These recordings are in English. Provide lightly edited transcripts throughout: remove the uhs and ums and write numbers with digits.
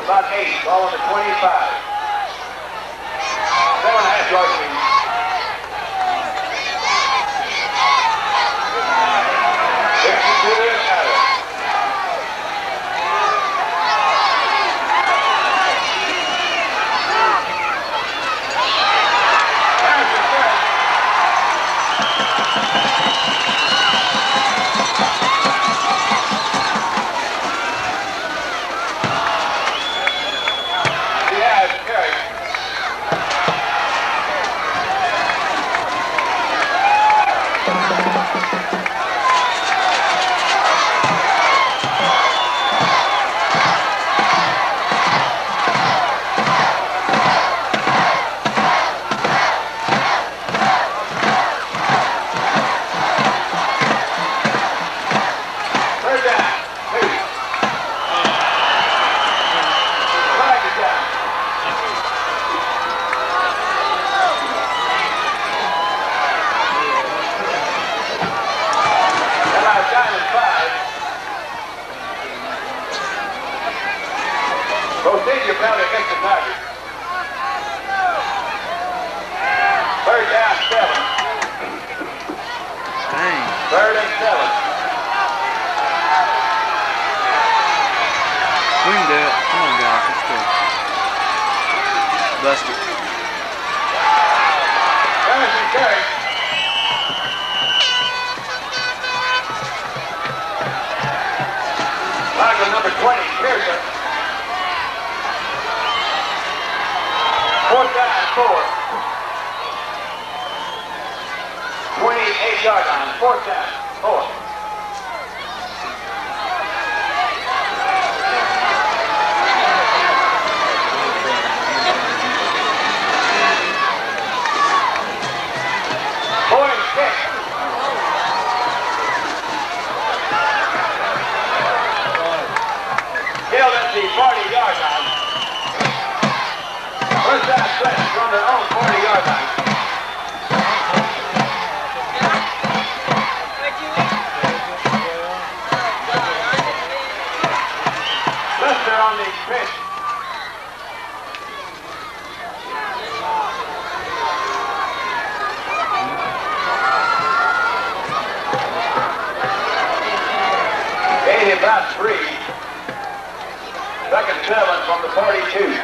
About 8, ball on the 25. 7.5 yards lead. Procedure penalty against the Tigers. Third down, 7. Dang. 3rd and 7. We can do it. Come on, guys. Let's go. Bust it. Emerson carry. Michael number 20. Here's it. 4th down, 4. 28-yard line. 4th down, 4. Held at the 40-yard line. First down Fletch from their own 40-yard line. Lester on the pitch. Gained about 3. 2nd and 7 from the 42.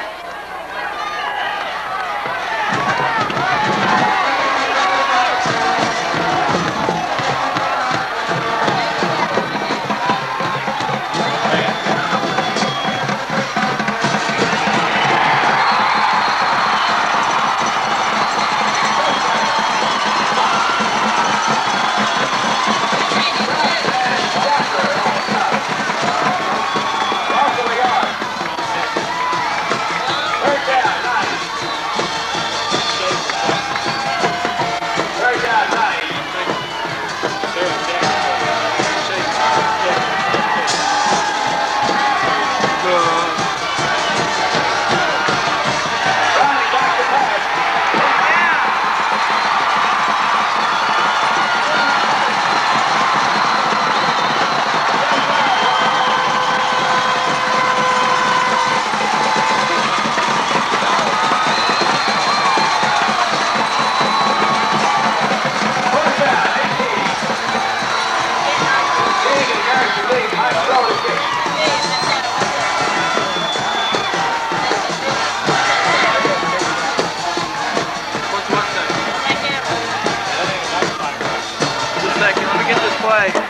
Play. The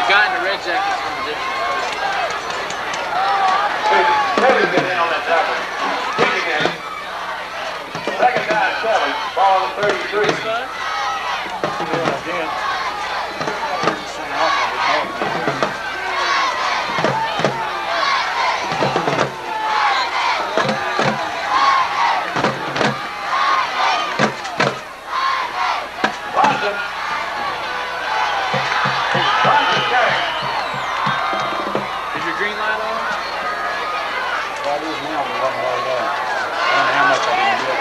guy in the red jacket is from a different Taylor's been in on that tackle. Kick again. 2nd down, 7. Ball on the 33. Watson Johnson carrying. Is your green light on? Well, it is now, but it wasn't loaded up. I don't know how much I didn't get.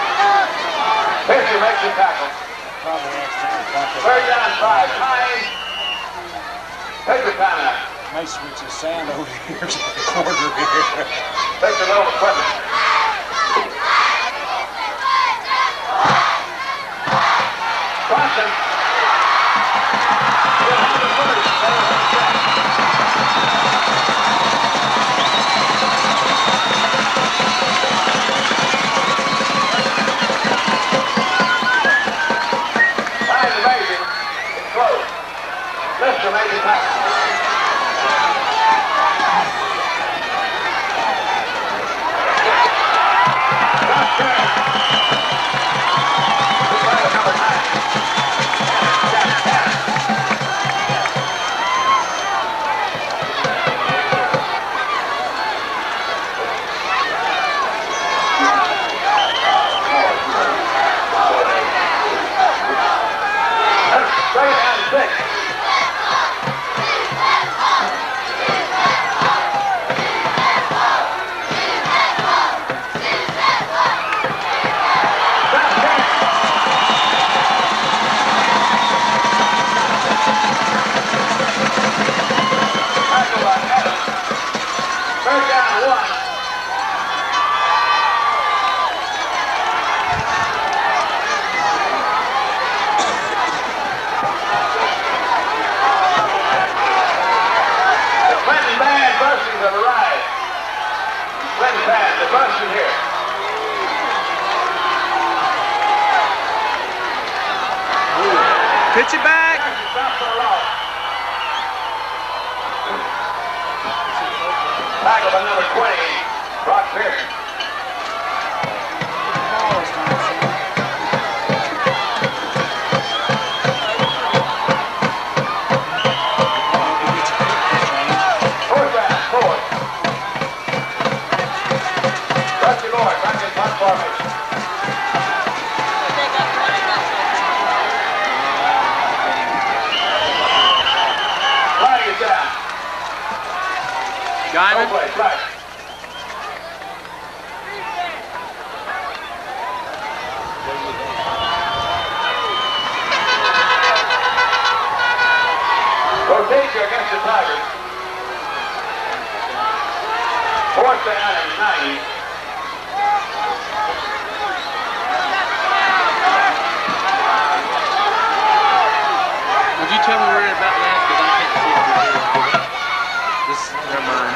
Fisher makes the tackle. Probably accidentally bumped it. Third down, 5. Time. Take the timeout. May switch his sand over here to the corner here. Take the little equipment. Johnson. Time's amazing. It's close. Lister made the tackle. Pitch it back. Tackle by number 20, Brock Pierce. Fourth down, 4. Rusty Lord, back in punt formation. Guymon. No play, flag. Rotation against the Tigers. Fourth down and 90. Would you tell me where it's about last? Because I can't see it. This, never mind.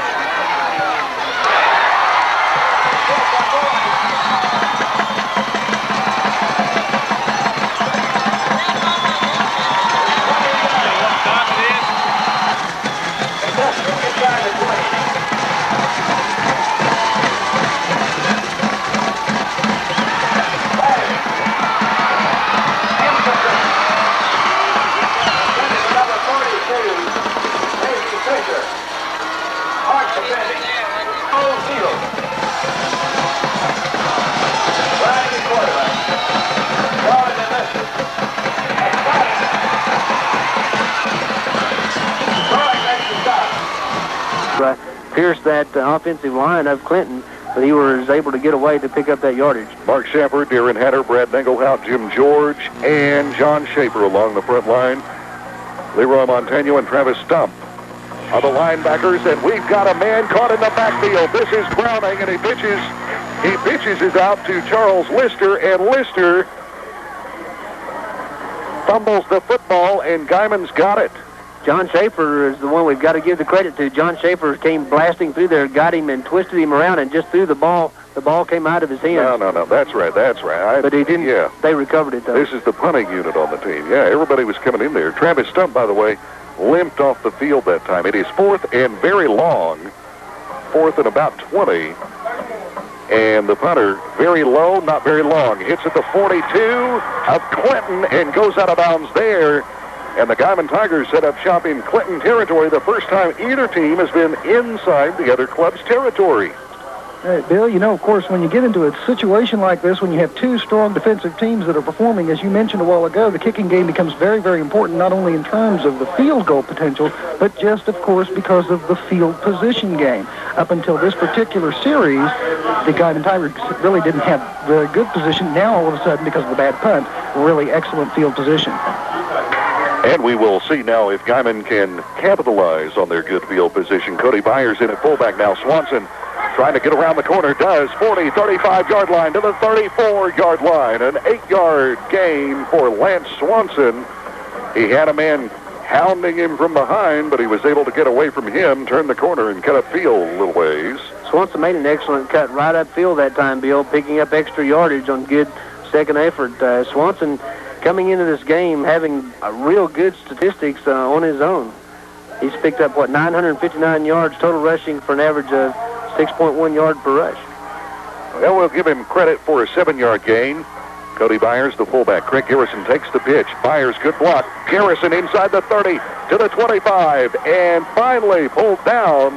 Pierced that offensive line of Clinton, but he was able to get away to pick up that yardage. Mark Shepard, Darren Hatter, Brad Ninglehout, Jim George, and John Schaefer along the front line. Leroy Montano and Travis Stump are the linebackers, and we've got a man caught in the backfield. This is Browning, and he pitches it out to Charles Lister, and Lister fumbles the football, and Guymon's got it. John Schaefer is the one we've got to give the credit to. John Schaefer came blasting through there, got him, and twisted him around, and just threw the ball. The ball came out of his hands. No. That's right. But he didn't. Yeah. They recovered it, though. This is the punting unit on the team. Yeah, everybody was coming in there. Travis Stump, by the way, limped off the field that time. It is fourth and very long. Fourth and about 20. And the punter, very low, not very long. Hits at the 42 of Clinton and goes out of bounds there. And the Guymon Tigers set up shop in Clinton territory the first time either team has been inside the other club's territory. Bill, you know, of course, when you get into a situation like this, when you have two strong defensive teams that are performing, as you mentioned a while ago, the kicking game becomes very, very important, not only in terms of the field goal potential, but just, of course, because of the field position game. Up until this particular series, the Guymon Tigers really didn't have very good position. Now, all of a sudden, because of the bad punt, really excellent field position. And we will see now if Guymon can capitalize on their good field position. Cody Byers in at fullback now. Swanson trying to get around the corner, does. 40, 35-yard line to the 34-yard line. An 8-yard gain for Lance Swanson. He had a man hounding him from behind, but he was able to get away from him, turn the corner, and cut upfield a little ways. Swanson made an excellent cut right upfield that time, Bill, picking up extra yardage on good second effort. Swanson coming into this game having real good statistics on his own. He's picked up, 959 yards total rushing for an average of 6.1 yard per rush. Well, we'll give him credit for a 7-yard gain. Cody Byers, the fullback. Craig Garrison takes the pitch. Byers, good block. Garrison inside the 30 to the 25, and finally pulled down,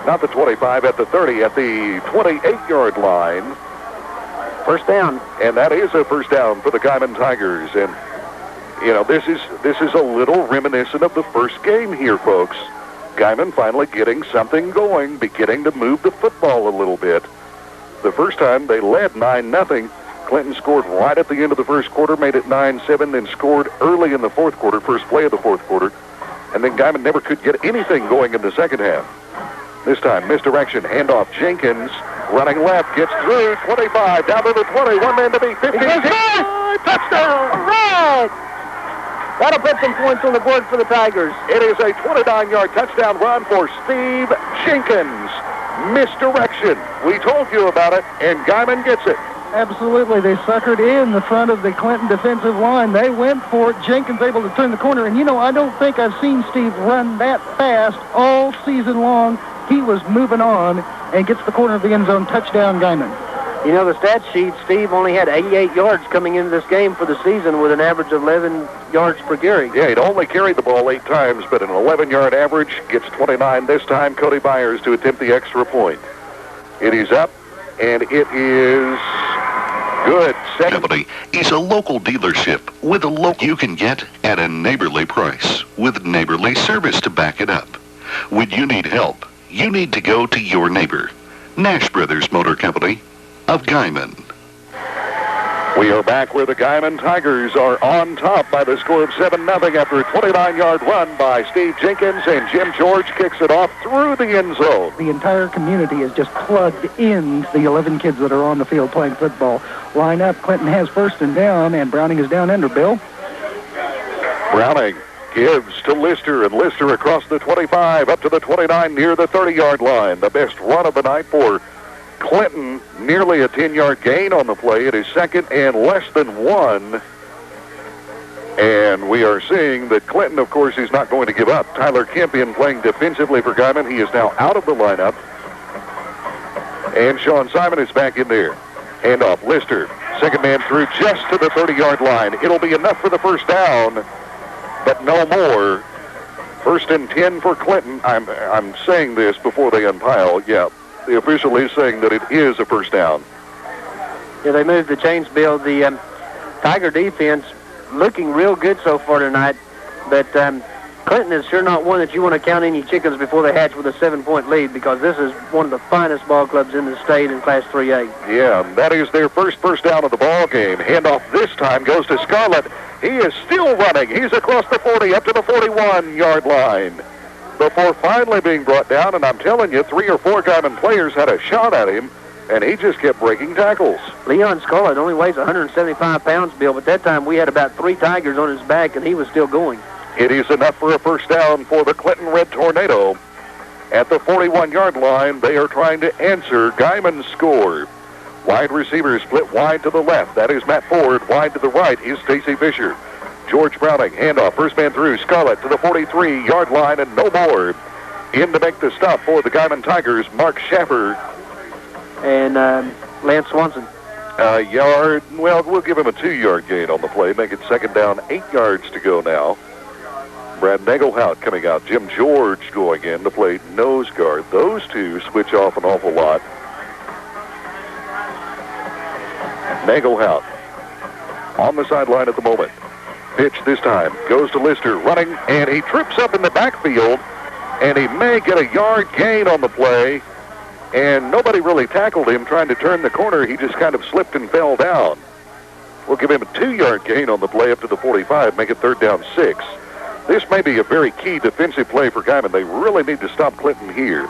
not the 25, at the 30, at the 28-yard line. First down. And that is a first down for the Guymon Tigers. And, you know, this is a little reminiscent of the first game here, folks. Guymon finally getting something going, beginning to move the football a little bit. The first time they led 9-0. Clinton scored right at the end of the first quarter, made it 9-7, then scored early in the fourth quarter, first play of the fourth quarter. And then Guymon never could get anything going in the second half. This time, misdirection, handoff, Jenkins, running left, gets through, 25, down to the 20, one man to beat, 15, touchdown! All right! That'll put some points on the board for the Tigers. It is a 29-yard touchdown run for Steve Jenkins. Misdirection. We told you about it, and Guymon gets it. Absolutely. They suckered in the front of the Clinton defensive line. They went for it. Jenkins able to turn the corner. And, you know, I don't think I've seen Steve run that fast all season long. He was moving on and gets the corner of the end zone. Touchdown, Guymon. You know, the stat sheet, Steve only had 88 yards coming into this game for the season with an average of 11 yards per carry. Yeah, he'd only carried the ball 8 times, but an 11-yard average, gets 29 this time. Cody Byers to attempt the extra point. It is up, and it is good. Company is a local dealership with a local you can get at a neighborly price with neighborly service to back it up. When you need help, you need to go to your neighbor, Nash Brothers Motor Company of Guymon. We are back where the Guymon Tigers are on top by the score of 7-0 after a 29-yard run by Steve Jenkins, and Jim George kicks it off through the end zone. The entire community is just plugged in the 11 kids that are on the field playing football. Line up. Clinton has first and down, and Browning is down under, Bill. Browning gives to Lister, and Lister across the 25 up to the 29 near the 30-yard line. The best run of the night for Clinton, nearly a 10-yard gain on the play. It is second and less than 1. And we are seeing that Clinton, of course, is not going to give up. Tyler Kempion playing defensively for Guymon. He is now out of the lineup. And Sean Simon is back in there. Handoff, Lister. Second man through just to the 30-yard line. It'll be enough for the first down, but no more. First and 10 for Clinton. I'm saying this before they unpile. Yeah, the official is saying that it is a first down. Yeah, they moved the chains, Bill. The Tiger defense looking real good so far tonight, but Clinton is sure not one that you want to count any chickens before they hatch with a 7-point lead, because this is one of the finest ball clubs in the state in Class 3A. Yeah, that is their first down of the ball game. Handoff this time goes to Scarlett. He is still running. He's across the 40 up to the 41-yard line before finally being brought down, and I'm telling you, 3 or 4 Guymon players had a shot at him, and he just kept breaking tackles. Leon Scarlett only weighs 175 pounds, Bill, but that time we had about 3 Tigers on his back, and he was still going. It is enough for a first down for the Clinton Red Tornado. At the 41-yard line, they are trying to answer Guymon's score. Wide receivers split wide to the left. That is Matt Ford. Wide to the right is Stacy Fisher. George Browning, handoff, first man through, Scarlett to the 43-yard line, and no more. In to make the stop for the Guymon Tigers, Mark Schaffer. And Lance Swanson. Yard, well, we'll give him a 2-yard gain on the play, make it second down, 8 yards to go now. Brad Nagelhout coming out, Jim George going in to play nose guard. Those two switch off an awful lot. Nagelhout on the sideline at the moment. Pitch this time goes to Lister, running, and he trips up in the backfield, and he may get a yard gain on the play, and nobody really tackled him trying to turn the corner. He just kind of slipped and fell down. We'll give him a 2-yard gain on the play up to the 45, make it 3rd down 6. This may be a very key defensive play for Guymon. They really need to stop Clinton here.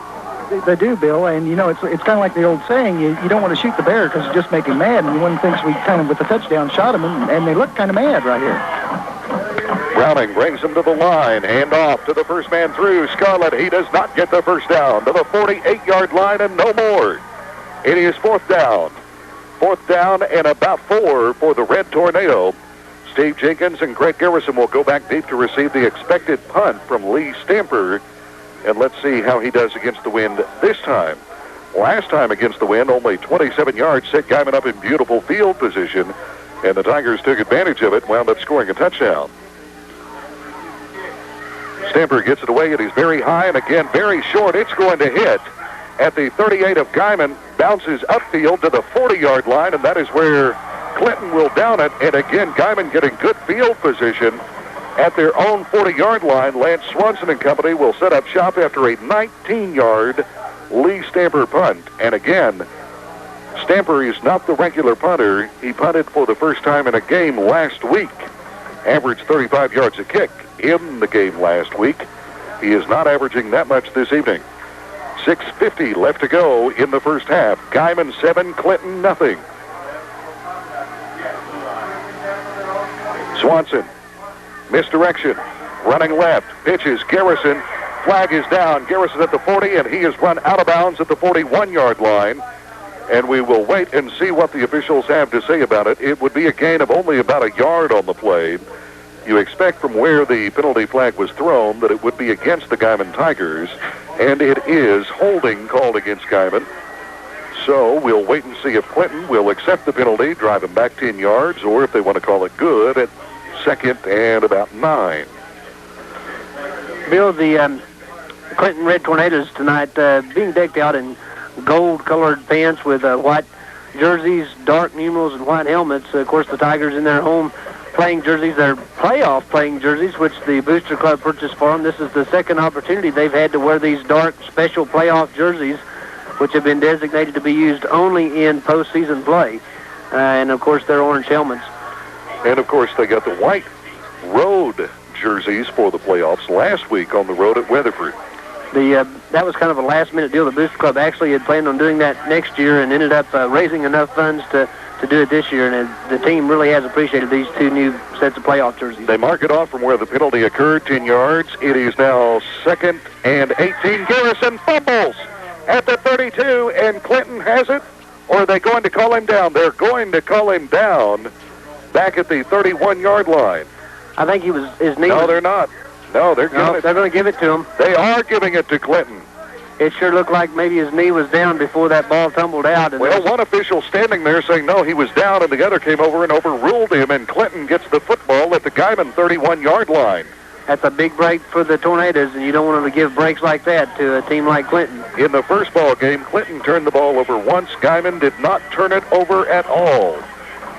They do, Bill, and you know it's kind of like the old saying: you don't want to shoot the bear because you just make him mad. And one thinks we kind of with the touchdown shot him, and they look kind of mad right here. Browning brings him to the line, hand off to the first man through. Scarlett, he does not get the first down to the 48-yard line and no more. It is 4th down. 4th down and about 4 for the Red Tornado. Steve Jenkins and Greg Garrison will go back deep to receive the expected punt from Lee Stamper. And let's see how he does against the wind this time. Last time against the wind, only 27 yards set Guymon up in beautiful field position, and the Tigers took advantage of it, wound up scoring a touchdown. Stamper gets it away, and he's very high, and again, very short. It's going to hit at the 38 of Guymon, bounces upfield to the 40-yard line, and that is where Clinton will down it. And again, Guymon getting good field position at their own 40-yard line. Lance Swanson and company will set up shop after a 19-yard Lee Stamper punt. And again, Stamper is not the regular punter. He punted for the first time in a game last week. Averaged 35 yards a kick in the game last week. He is not averaging that much this evening. 6:50 left to go in the first half. Guymon 7, Clinton nothing. Swanson. Misdirection, running left, pitches, Garrison, flag is down. Garrison at the 40, and he is run out of bounds at the 41-yard line. And we will wait and see what the officials have to say about it. It would be a gain of only about a yard on the play. You expect from where the penalty flag was thrown that it would be against the Guymon Tigers, and it is holding called against Guymon. So we'll wait and see if Clinton will accept the penalty, drive him back 10 yards, or if they want to call it good at 2nd and about 9. Bill, the Clinton Red Tornadoes tonight being decked out in gold-colored pants with white jerseys, dark numerals, and white helmets. Of course, the Tigers in their home playing jerseys, their playoff playing jerseys, which the Booster Club purchased for them. This is the second opportunity they've had to wear these dark special playoff jerseys, which have been designated to be used only in postseason play. And, of course, their orange helmets. And, of course, they got the white road jerseys for the playoffs last week on the road at Weatherford. That was kind of a last-minute deal. The Booster Club actually had planned on doing that next year and ended up raising enough funds to do it this year. And the team really has appreciated these 2 new sets of playoff jerseys. They mark it off from where the penalty occurred, 10 yards. It is now 2nd and 18. Garrison fumbles at the 32, and Clinton has it. Or are they going to call him down? They're going to call him down back at the 31-yard line. I think his knee. No, they're not. No, they're going to give it to him. They are giving it to Clinton. It sure looked like maybe his knee was down before that ball tumbled out. And well, one official standing there saying, no, he was down, and the other came over and overruled him, and Clinton gets the football at the Guymon 31-yard line. That's a big break for the Tornadoes, and you don't want them to give breaks like that to a team like Clinton. In the first ball game, Clinton turned the ball over once. Guymon did not turn it over at all.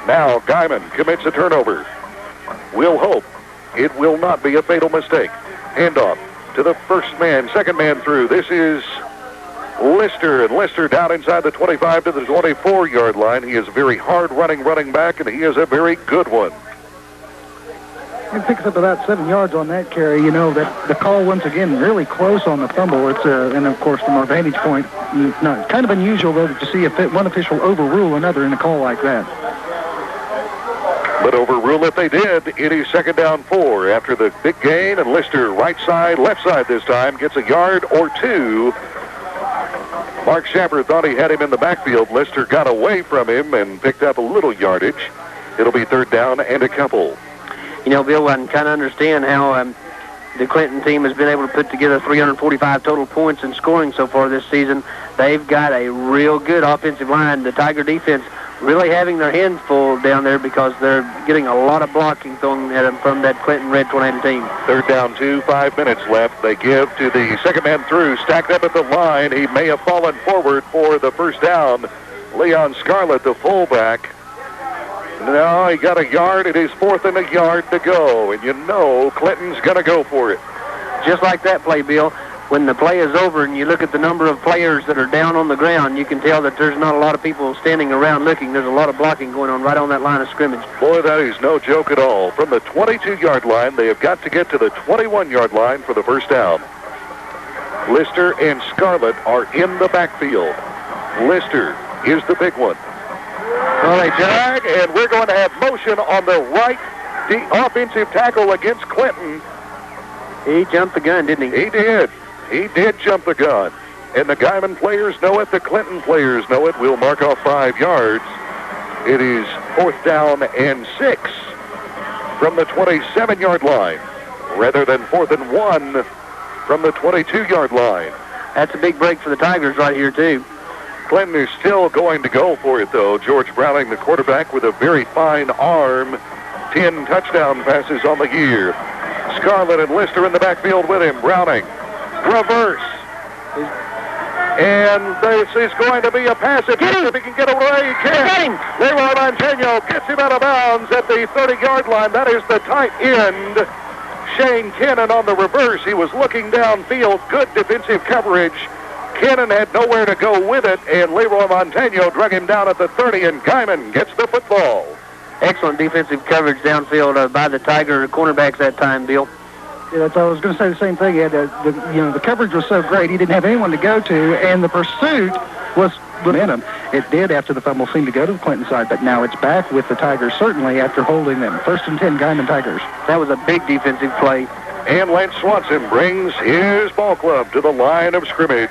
Now Guymon commits a turnover. We'll hope it will not be a fatal mistake. Handoff to the first man, second man through. This is Lister, and Lister down inside the 25 to the 24-yard line. He is a very hard-running running back, and he is a very good one. He picks up about 7 yards on that carry. You know, that the call, once again, really close on the fumble. It's and, of course, from our vantage point, it's kind of unusual, though, to see one official overrule another in a call like that. But overrule if they did. It is 2nd down 4 after the big gain, and Lister right side, left side this time, gets a yard or 2. Mark Shepard thought he had him in the backfield. Lister got away from him and picked up a little yardage. It'll be 3rd down and a couple. You know, Bill, I can kind of understand how the Clinton team has been able to put together 345 total points in scoring so far this season. They've got a real good offensive line. The Tiger defense really having their hands full down there because they're getting a lot of blocking thrown at them from that Clinton Red Tornado team. 3rd down 2, 5 minutes left. They give to the second man through, stacked up at the line. He may have fallen forward for the first down. Leon Scarlett, the fullback, No, he got a yard. It is 4th and a yard to go. And you know Clinton's going to go for it. Just like that play, Bill. When the play is over and you look at the number of players that are down on the ground, you can tell that there's not a lot of people standing around looking. There's a lot of blocking going on right on that line of scrimmage. Boy, that is no joke at all. From the 22-yard line, they have got to get to the 21-yard line for the first down. Lister and Scarlett are in the backfield. Lister is the big one. Well, they jag, and we're going to have motion on the right, the offensive tackle against Clinton. He jumped the gun, didn't he? He did. He did jump the gun. And the Guymon players know it. The Clinton players know it. We'll mark off 5 yards. It is 4th down and 6 from the 27-yard line rather than 4th and 1 from the 22-yard line. That's a big break for the Tigers right here, too. Clinton is still going to go for it, though. George Browning, the quarterback, with a very fine arm. 10 touchdown passes on the year. Scarlett and Lister in the backfield with him. Browning. Reverse. And this is going to be a pass. If he can get away, he can. Leroy Montano gets him out of bounds at the 30-yard line. That is the tight end, Shane Kennan, on the reverse. He was looking downfield. Good defensive coverage. Kennan had nowhere to go with it, and Leroy Montano drug him down at the 30, and Guymon gets the football. Excellent defensive coverage downfield by the Tiger cornerbacks that time, Bill. Yeah, I was going to say the same thing. He had the coverage was so great, he didn't have anyone to go to, and the pursuit was momentum. It did after the fumble seemed to go to the Clinton side, but now it's back with the Tigers, certainly after holding them. 1st and 10, Guymon Tigers. That was a big defensive play. And Lance Swanson brings his ball club to the line of scrimmage.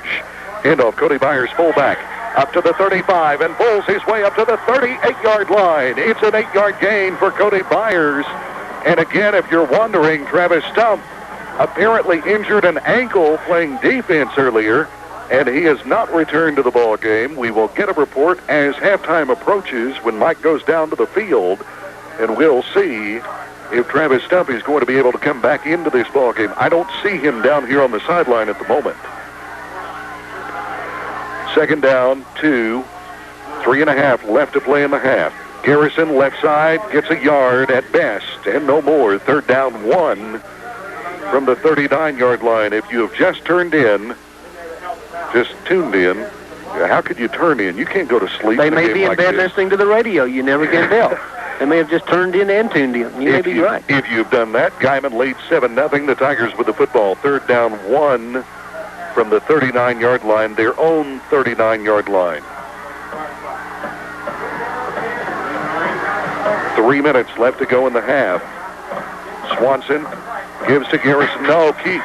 Handoff, Cody Byers, fullback, up to the 35 and pulls his way up to the 38-yard line. It's an 8-yard gain for Cody Byers. And again, if you're wondering, Travis Stump apparently injured an ankle playing defense earlier, and he has not returned to the ball game. We will get a report as halftime approaches when Mike goes down to the field, and we'll see if Travis Stump is going to be able to come back into this ball game. I don't see him down here on the sideline at the moment. 2nd down, 2, 3.5 left to play in the half. Garrison, left side, gets a yard at best, and no more. 3rd down, 1 from the 39-yard line. If you have just tuned in, how could you turn in? You can't go to sleep. They may be in bed listening to the radio. You never can tell. They may have just turned in and tuned in. You may be right. If you've done that, Guymon leads 7-0. The Tigers with the football. 3rd down, 1 from the 39-yard line, their own 39-yard line. 3 minutes left to go in the half. Swanson gives to Garrison. No, keeps.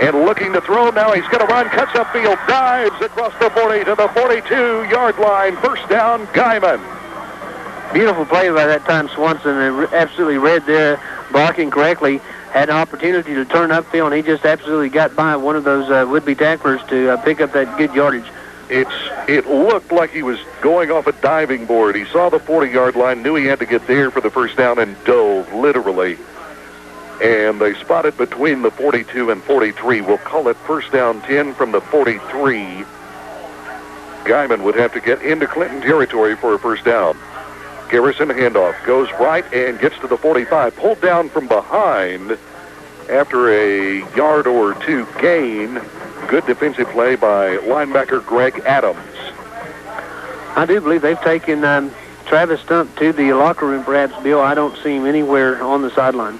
And looking to throw. Now he's going to run. Cuts upfield. Dives across the 40 to the 42-yard line. 1st down, Guymon. Beautiful play by that time, Swanson. Absolutely read there, blocking correctly. Had an opportunity to turn upfield, and he just absolutely got by one of those would-be tacklers to pick up that good yardage. It looked like he was going off a diving board. He saw the 40-yard line, knew he had to get there for the first down, and dove, literally. And they spotted between the 42 and 43. We'll call it 1st down 10 from the 43. Guymon would have to get into Clinton territory for a 1st down. Garrison handoff, goes right and gets to the 45. Pulled down from behind after a yard or 2 gain. Good defensive play by linebacker Greg Adams. I do believe they've taken Travis Stump to the locker room, perhaps, Bill. I don't see him anywhere on the sideline.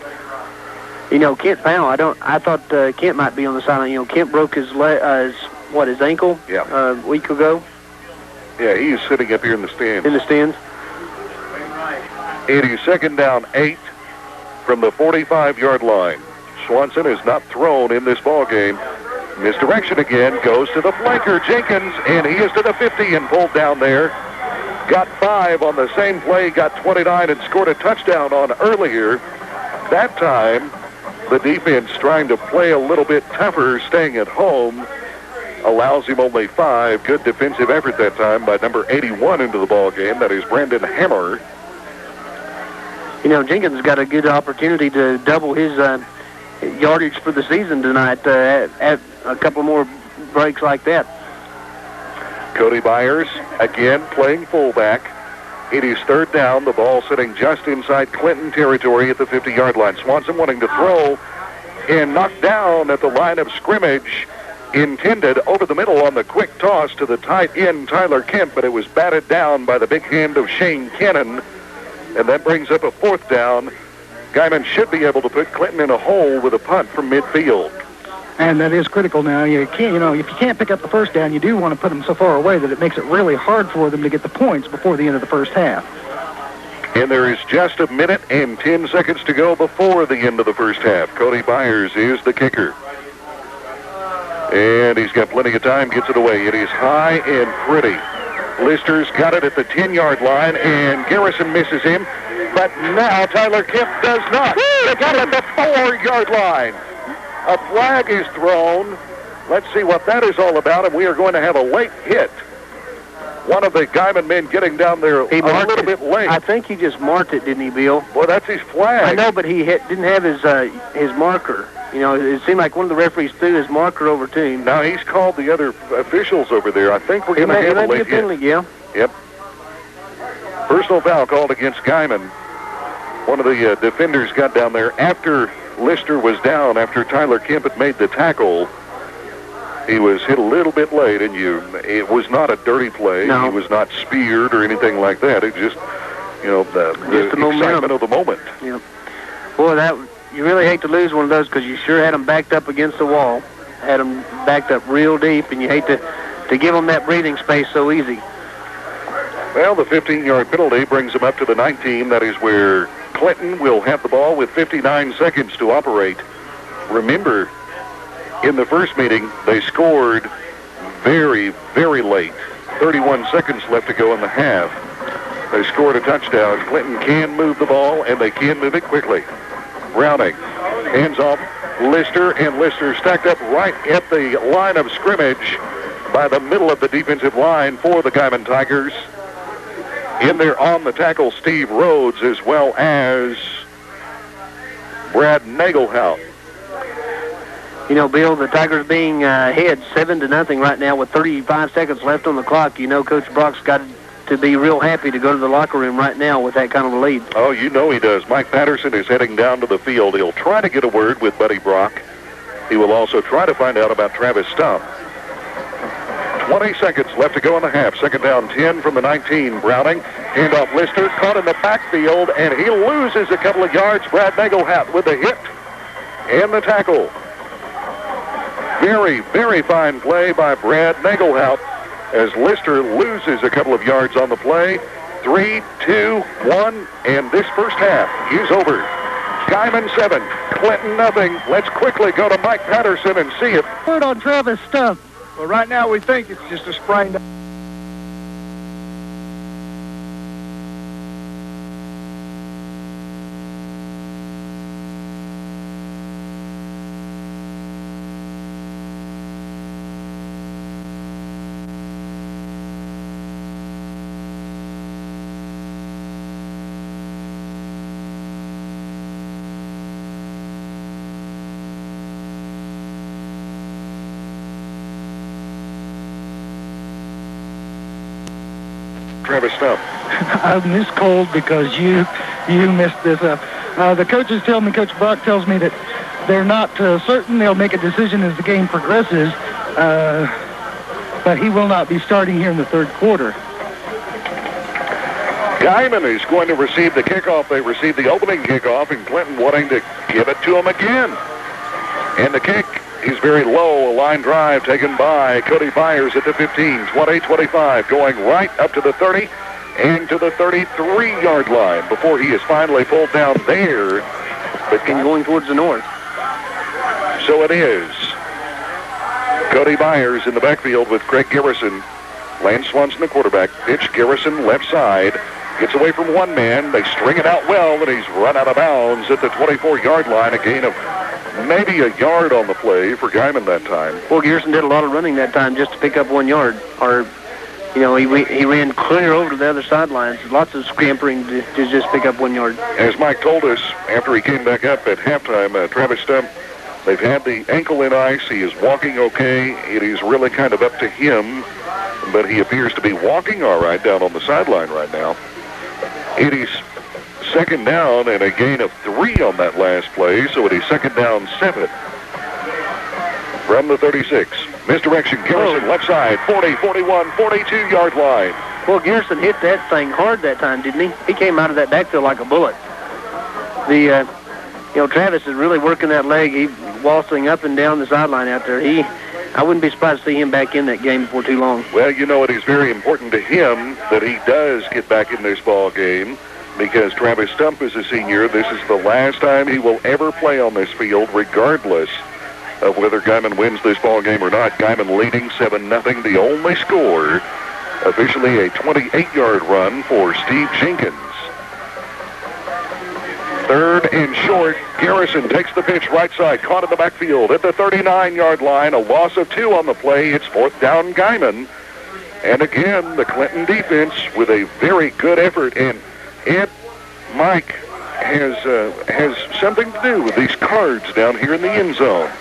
You know, Kent Powell, I thought Kent might be on the sideline. You know, Kent broke his ankle a week ago. Yeah, he's sitting up here in the stands. In the stands. It is 2nd down 8 from the 45-yard line. Swanson is not thrown in this ball game. Misdirection again, goes to the flanker, Jenkins, and he is to the 50 and pulled down there. Got 5 on the same play, got 29 and scored a touchdown on earlier. That time, the defense trying to play a little bit tougher, staying at home, allows him only 5. Good defensive effort that time by number 81 into the ball game. That is Brandon Hammer. You know, Jenkins got a good opportunity to double his yardage for the season tonight at a couple more breaks like that. Cody Byers, again, playing fullback. It is third down. The ball sitting just inside Clinton territory at the 50-yard line. Swanson wanting to throw and knocked down at the line of scrimmage. Intended over the middle on the quick toss to the tight end, Tyler Kemp, but it was batted down by the big hand of Shane Cannon. And that brings up a fourth down. Guymon should be able to put Clinton in a hole with a punt from midfield. And that is critical now. You can't, if you can't pick up the first down, you do want to put them so far away that it makes it really hard for them to get the points before the end of the first half. And there is just a minute and 10 seconds to go before the end of the first half. Cody Byers is the kicker. And he's got plenty of time, gets it away. It is high and pretty. Lister's got it at the 10-yard line, and Garrison misses him. But now Tyler Kemp does not. They got it at the 4-yard line. A flag is thrown. Let's see what that is all about, and we are going to have a late hit. One of the Guymon men getting down there a little bit late. I think he just marked it, didn't he, Bill? Boy, that's his flag. I know, but he didn't have his marker. It seemed like one of the referees threw his marker over to him. Now he's called the other officials over there. I think we're going to have a late hit. Penalty, yeah. Yep. Personal foul called against Guymon. One of the defenders got down there after Lister was down, after Tyler Kemp had made the tackle. He was hit a little bit late, and it was not a dirty play. No. He was not speared or anything like that. It just, the excitement of the moment. Yeah. Boy, you really hate to lose one of those because you sure had them backed up against the wall, had them backed up real deep, and you hate to give them that breathing space so easy. Well, the 15-yard penalty brings them up to the 19. That is where Clinton will have the ball with 59 seconds to operate. Remember, in the first meeting, they scored very, very late. 31 seconds left to go in the half. They scored a touchdown. Clinton can move the ball, and they can move it quickly. Browning hands off Lister, and Lister stacked up right at the line of scrimmage by the middle of the defensive line for the Guymon Tigers. In there on the tackle, Steve Rhodes, as well as Brad Nagelhout. Bill, the Tigers being ahead 7-0 right now with 35 seconds left on the clock. Coach Brock's got to be real happy to go to the locker room right now with that kind of a lead. Oh, he does. Mike Patterson is heading down to the field. He'll try to get a word with Buddy Brock. He will also try to find out about Travis Stump. 20 seconds left to go in the half. Second down, 10 from the 19. Browning, handoff Lister, caught in the backfield, and he loses a couple of yards. Brad Nagelhout with the hit and the tackle. Very, very fine play by Brad Nagelhout as Lister loses a couple of yards on the play. 3, 2, 1, and this first half is over. Guymon 7, Clinton nothing. Let's quickly go to Mike Patterson and see it. Word on Travis Stump. Well, right now we think it's just a sprained. Travis Stump. I'm this cold because you messed this up. The coaches tell me, Coach Brock tells me that they're not certain. They'll make a decision as the game progresses, but he will not be starting here in the third quarter. Guymon is going to receive the kickoff. They received the opening kickoff, and Clinton wanting to give it to him again. And the kick is very low. A line drive taken by Cody Byers at the 15, 20, 25, going right up to the 30 and to the 33-yard line before he is finally pulled down there. But going towards the north. So it is. Cody Byers in the backfield with Craig Garrison. Lance Swanson, the quarterback. Pitch Garrison left side. Gets away from one man. They string it out well, and he's run out of bounds at the 24-yard line. A gain of maybe a yard on the play for Guymon that time. Well, Garrison did a lot of running that time just to pick up 1 yard. Or, he ran clear over to the other sidelines. Lots of scampering to just pick up 1 yard. As Mike told us after he came back up at halftime, Travis Stump, they've had the ankle in ice. He is walking okay. It is really kind of up to him, but he appears to be walking all right down on the sideline right now. It is second down and a gain of 3 on that last play, so it is second down 7. From the 36, misdirection, Garrison left side, 40, 41, 42-yard line. Well, Garrison hit that thing hard that time, didn't he? He came out of that backfield like a bullet. Travis is really working that leg. He's waltzing up and down the sideline out there. I wouldn't be surprised to see him back in that game before too long. Well, it is very important to him that he does get back in this ball game because Travis Stump is a senior. This is the last time he will ever play on this field, regardless of whether Guymon wins this ball game or not. Guymon leading 7-0. The only score, officially a 28-yard run for Steve Jenkins. Third and short. Garrison takes the pitch right side, caught in the backfield at the 39-yard line. A loss of 2 on the play. It's fourth down Guymon. And again, the Clinton defense with a very good effort. And Mike has something to do with these cards down here in the end zone.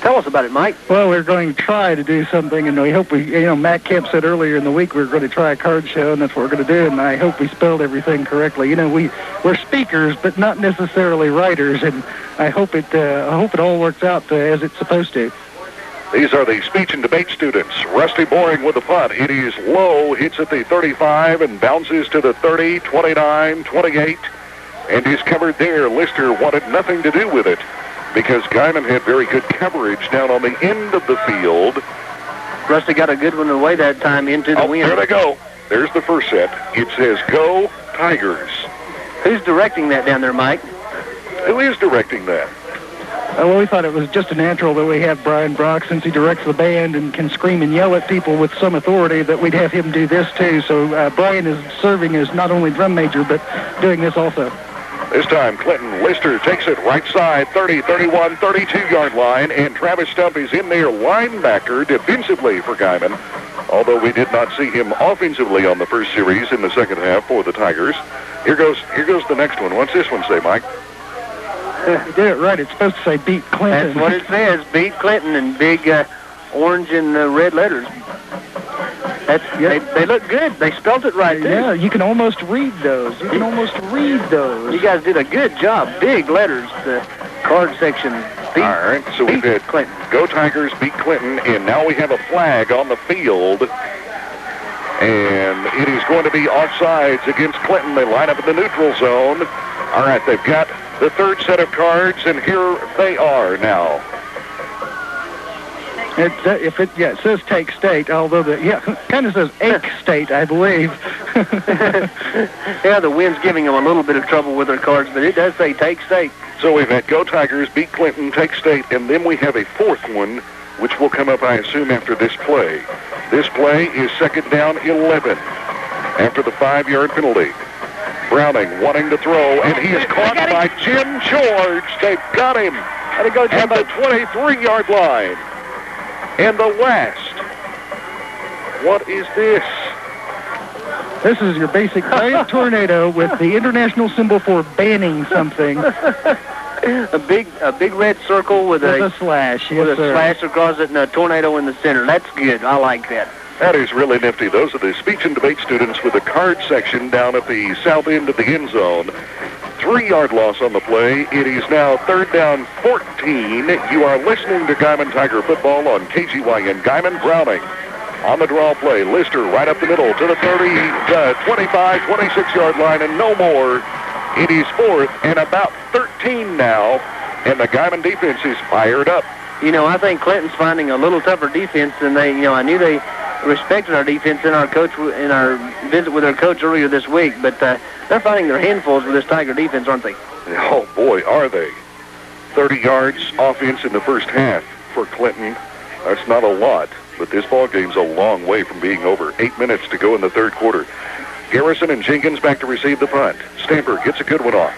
Tell us about it, Mike. Well, we're going to try to do something, and we hope Matt Kemp said earlier in the week we were going to try a card show, and that's what we're going to do, and I hope we spelled everything correctly. We're speakers, but not necessarily writers, and I hope it all works out as it's supposed to. These are the speech and debate students. Rusty Boring with the punt. It is low, hits at the 35, and bounces to the 30, 29, 28, and is covered there. Lister wanted nothing to do with it, because Guymon had very good coverage down on the end of the field. Rusty got a good one away that time into the wind. There they go. There's the first set. It says, "Go Tigers." Who's directing that down there, Mike? Who is directing that? Well, we thought it was just a natural that we have Brian Brock, since he directs the band and can scream and yell at people with some authority, that we'd have him do this too. So Brian is serving as not only drum major, but doing this also. This time, Clinton Lister takes it right side, 30, 31, 32-yard line, and Travis Stump is in there, linebacker, defensively for Guymon, although we did not see him offensively on the first series in the second half for the Tigers. Here goes the next one. What's this one say, Mike? You did it right. It's supposed to say beat Clinton. That's what it says, beat Clinton, in big orange and red letters. They look good. They spelled it right, too. Yeah, you can almost read those. You You guys did a good job. Big letters, the card section. All right, so we've had Clinton. Go Tigers, beat Clinton, and now we have a flag on the field. And it is going to be offsides against Clinton. They line up in the neutral zone. All right, they've got the third set of cards, and here they are now. It says take state, although kind of says ache state, I believe. Yeah, the wind's giving them a little bit of trouble with their cards, but it does say take state. So we've had Go Tigers, beat Clinton, take state, and then we have a fourth one, which will come up, I assume, after this play. This play is second down 11 after the 5-yard penalty. Browning wanting to throw, and he is caught by Jim George. They've got him at the 23-yard line. And the last. What is this? This is your basic giant tornado with the international symbol for banning something. A big red circle with a slash. With a slash across it and a tornado in the center. That's good. I like that. That is really nifty. Those are the speech and debate students with the card section down at the south end of the end zone. 3-yard loss on the play. It is now third down 14. You are listening to Guymon Tiger football on KGYN. Guymon Browning on the draw play. Lister right up the middle to the 25, 26-yard line, and no more. It is fourth and about 13 now, and the Guymon defense is fired up. I think Clinton's finding a little tougher defense than they, I knew they respected our defense in our visit with our coach earlier this week, but they're finding their handfuls with this Tiger defense, aren't they? Oh, boy, are they. 30 yards offense in the first half for Clinton. That's not a lot, but this ball game's a long way from being over. 8 minutes to go in the third quarter. Garrison and Jenkins back to receive the punt. Stamper gets a good one off.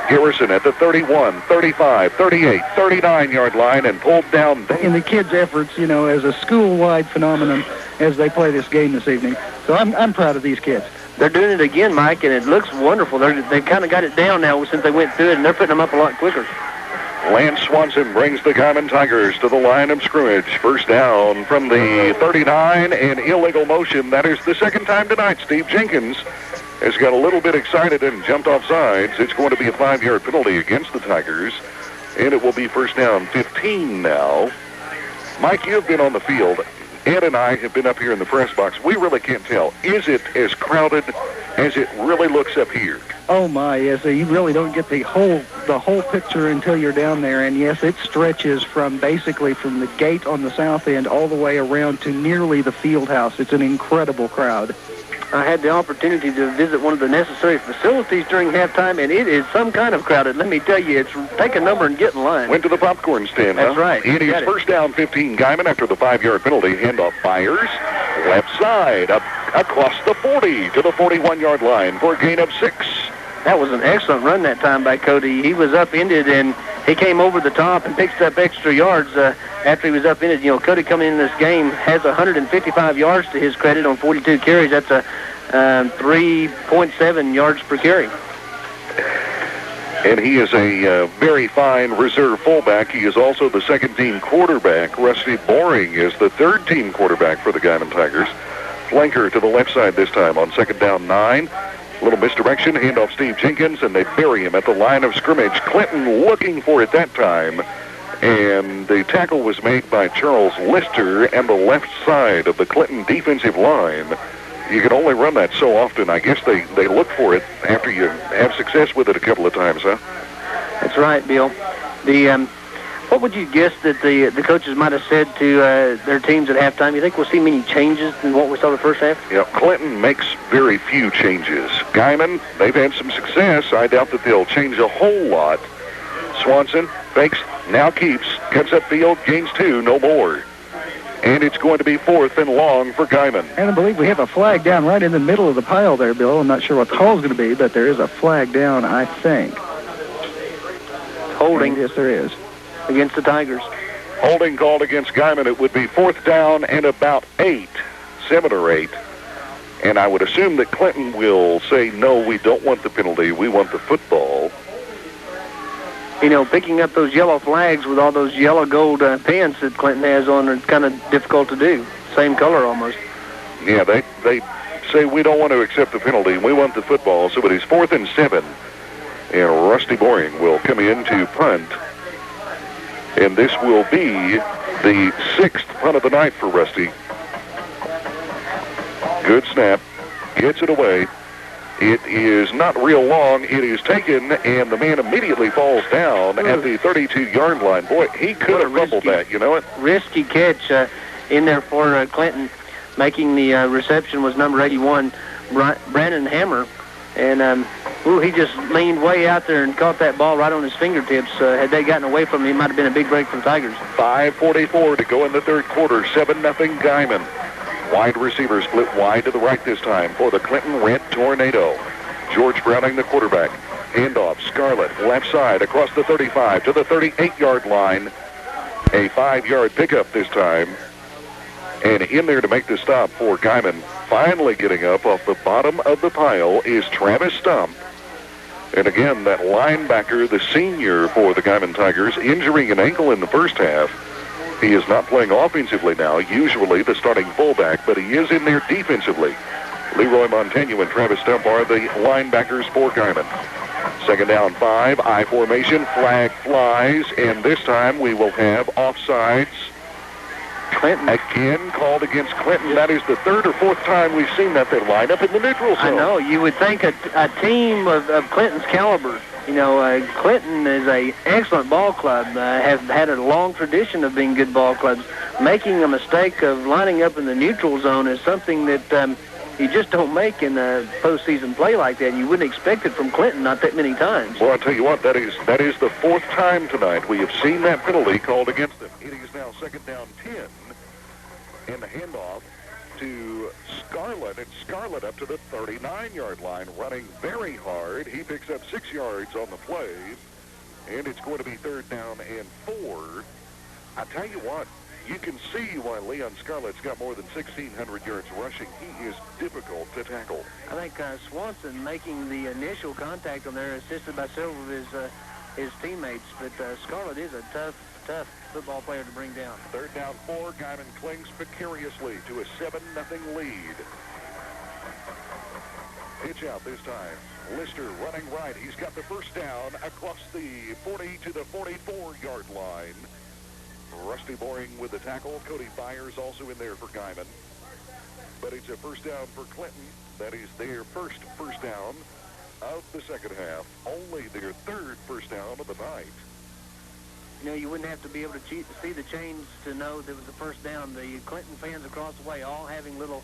Garrison at the 31, 35, 38, 39-yard line and pulled down. In the kids' efforts, as a school-wide phenomenon as they play this game this evening. So I'm proud of these kids. They're doing it again, Mike, and it looks wonderful. They've kind of got it down now since they went through it, and they're putting them up a lot quicker. Lance Swanson brings the Guymon Tigers to the line of scrimmage. First down from the 39 and illegal motion. That is the second time tonight. Steve Jenkins has got a little bit excited and jumped off sides. It's going to be a 5-yard penalty against the Tigers, and it will be first down 15 now. Mike, you've been on the field. Ed and I have been up here in the press box. We really can't tell. Is it as crowded as it really looks up here? Oh my, yes, you really don't get the whole picture until you're down there. And yes, it stretches from basically from the gate on the south end all the way around to nearly the field house. It's an incredible crowd. I had the opportunity to visit one of the necessary facilities during halftime, and it is some kind of crowded. Let me tell you, it's take a number and get in line. Went to the popcorn stand, That's huh? right. It is first down 15. Guymon after the 5-yard penalty. Handoff fires. Left side up across the 40 to the 41-yard line for a gain of 6. That was an excellent run that time by Cody. He was upended, and he came over the top and picked up extra yards after he was upended. You know, Cody coming in this game has 155 yards to his credit on 42 carries. That's a 3.7 yards per carry. And he is a very fine reserve fullback. He is also the second-team quarterback. Rusty Boring is the third-team quarterback for the Guymon Tigers. Flanker to the left side this time on second down 9. Little misdirection, handoff Steve Jenkins, and they bury him at the line of scrimmage. Clinton looking for it that time, and the tackle was made by Charles Lister and the left side of the Clinton defensive line. You can only run that so often. I guess they look for it after you have success with it a couple of times, huh? That's right, Bill. What would you guess that the coaches might have said to their teams at halftime? You think we'll see many changes than what we saw the first half? Yeah, Clinton makes very few changes. Guymon, they've had some success. I doubt that they'll change a whole lot. Swanson fakes, now keeps, cuts upfield, gains 2, no more. And it's going to be 4th and long for Guymon. And I believe we have a flag down right in the middle of the pile there, Bill. I'm not sure what the call's going to be, but there is a flag down, I think. Holding. Yes, there is. Against the Tigers. Holding called against Guymon. It would be 4th down and about 7 or 8. And I would assume that Clinton will say, no, we don't want the penalty. We want the football. You know, picking up those yellow flags with all those yellow gold pants that Clinton has on are kind of difficult to do. Same color almost. Yeah, they say we don't want to accept the penalty. We want the football. So it is 4th and 7. And Rusty Boring will come in to punt. And this will be the 6th punt of the night for Rusty. Good snap. Gets it away. It is not real long. It is taken, and the man immediately falls down at the 32-yard line. Boy, he could have fumbled that, you know it? Risky catch in there for Clinton. Making the reception was number 81, Brandon Hammer. And he just leaned way out there and caught that ball right on his fingertips. Had they gotten away from him, it might have been a big break for the Tigers. 5:44 to go in the third quarter. 7-0 Guymon. Wide receiver split wide to the right this time for the Clinton Red Tornado. George Browning, the quarterback. Handoff, Scarlett, left side across the 35 to the 38-yard line. A 5-yard pickup this time. And in there to make the stop for Guymon, finally getting up off the bottom of the pile, is Travis Stump. And again, that linebacker, the senior for the Guymon Tigers, injuring an ankle in the first half. He is not playing offensively now, usually the starting fullback, but he is in there defensively. Leroy Montaigne and Travis Stump are the linebackers for Guymon. Second down 5, I formation, flag flies, and this time we will have offsides. Clinton again called against Clinton. That is the 3rd or 4th time we've seen that. They line up in the neutral zone. I know. You would think a team of Clinton's caliber. You know, Clinton is an excellent ball club, has had a long tradition of being good ball clubs. Making a mistake of lining up in the neutral zone is something that you just don't make in a postseason play like that. You wouldn't expect it from Clinton not that many times. Well, I'll tell you what, that is the 4th time tonight we have seen that penalty called against them. It is now second down 10, and the handoff to Scarlett, and Scarlett up to the 39-yard line, running very hard. He picks up 6 yards on the play, and it's going to be 3rd down and 4. I tell you what, you can see why Leon Scarlett's got more than 1,600 yards rushing. He is difficult to tackle. I think Swanson making the initial contact on there, assisted by several of his teammates, but Scarlett is a tough football player to bring down. 3rd down 4, Guymon clings precariously to a 7-0 lead. Pitch out this time. Lister running right. He's got the first down across the 40 to the 44-yard line. Rusty Boring with the tackle. Cody Byers also in there for Guymon. But it's a first down for Clinton. That is their first down of the second half. Only their third first down of the night. You know, you wouldn't have to be able to see the chains to know there was a first down. The Clinton fans across the way all having little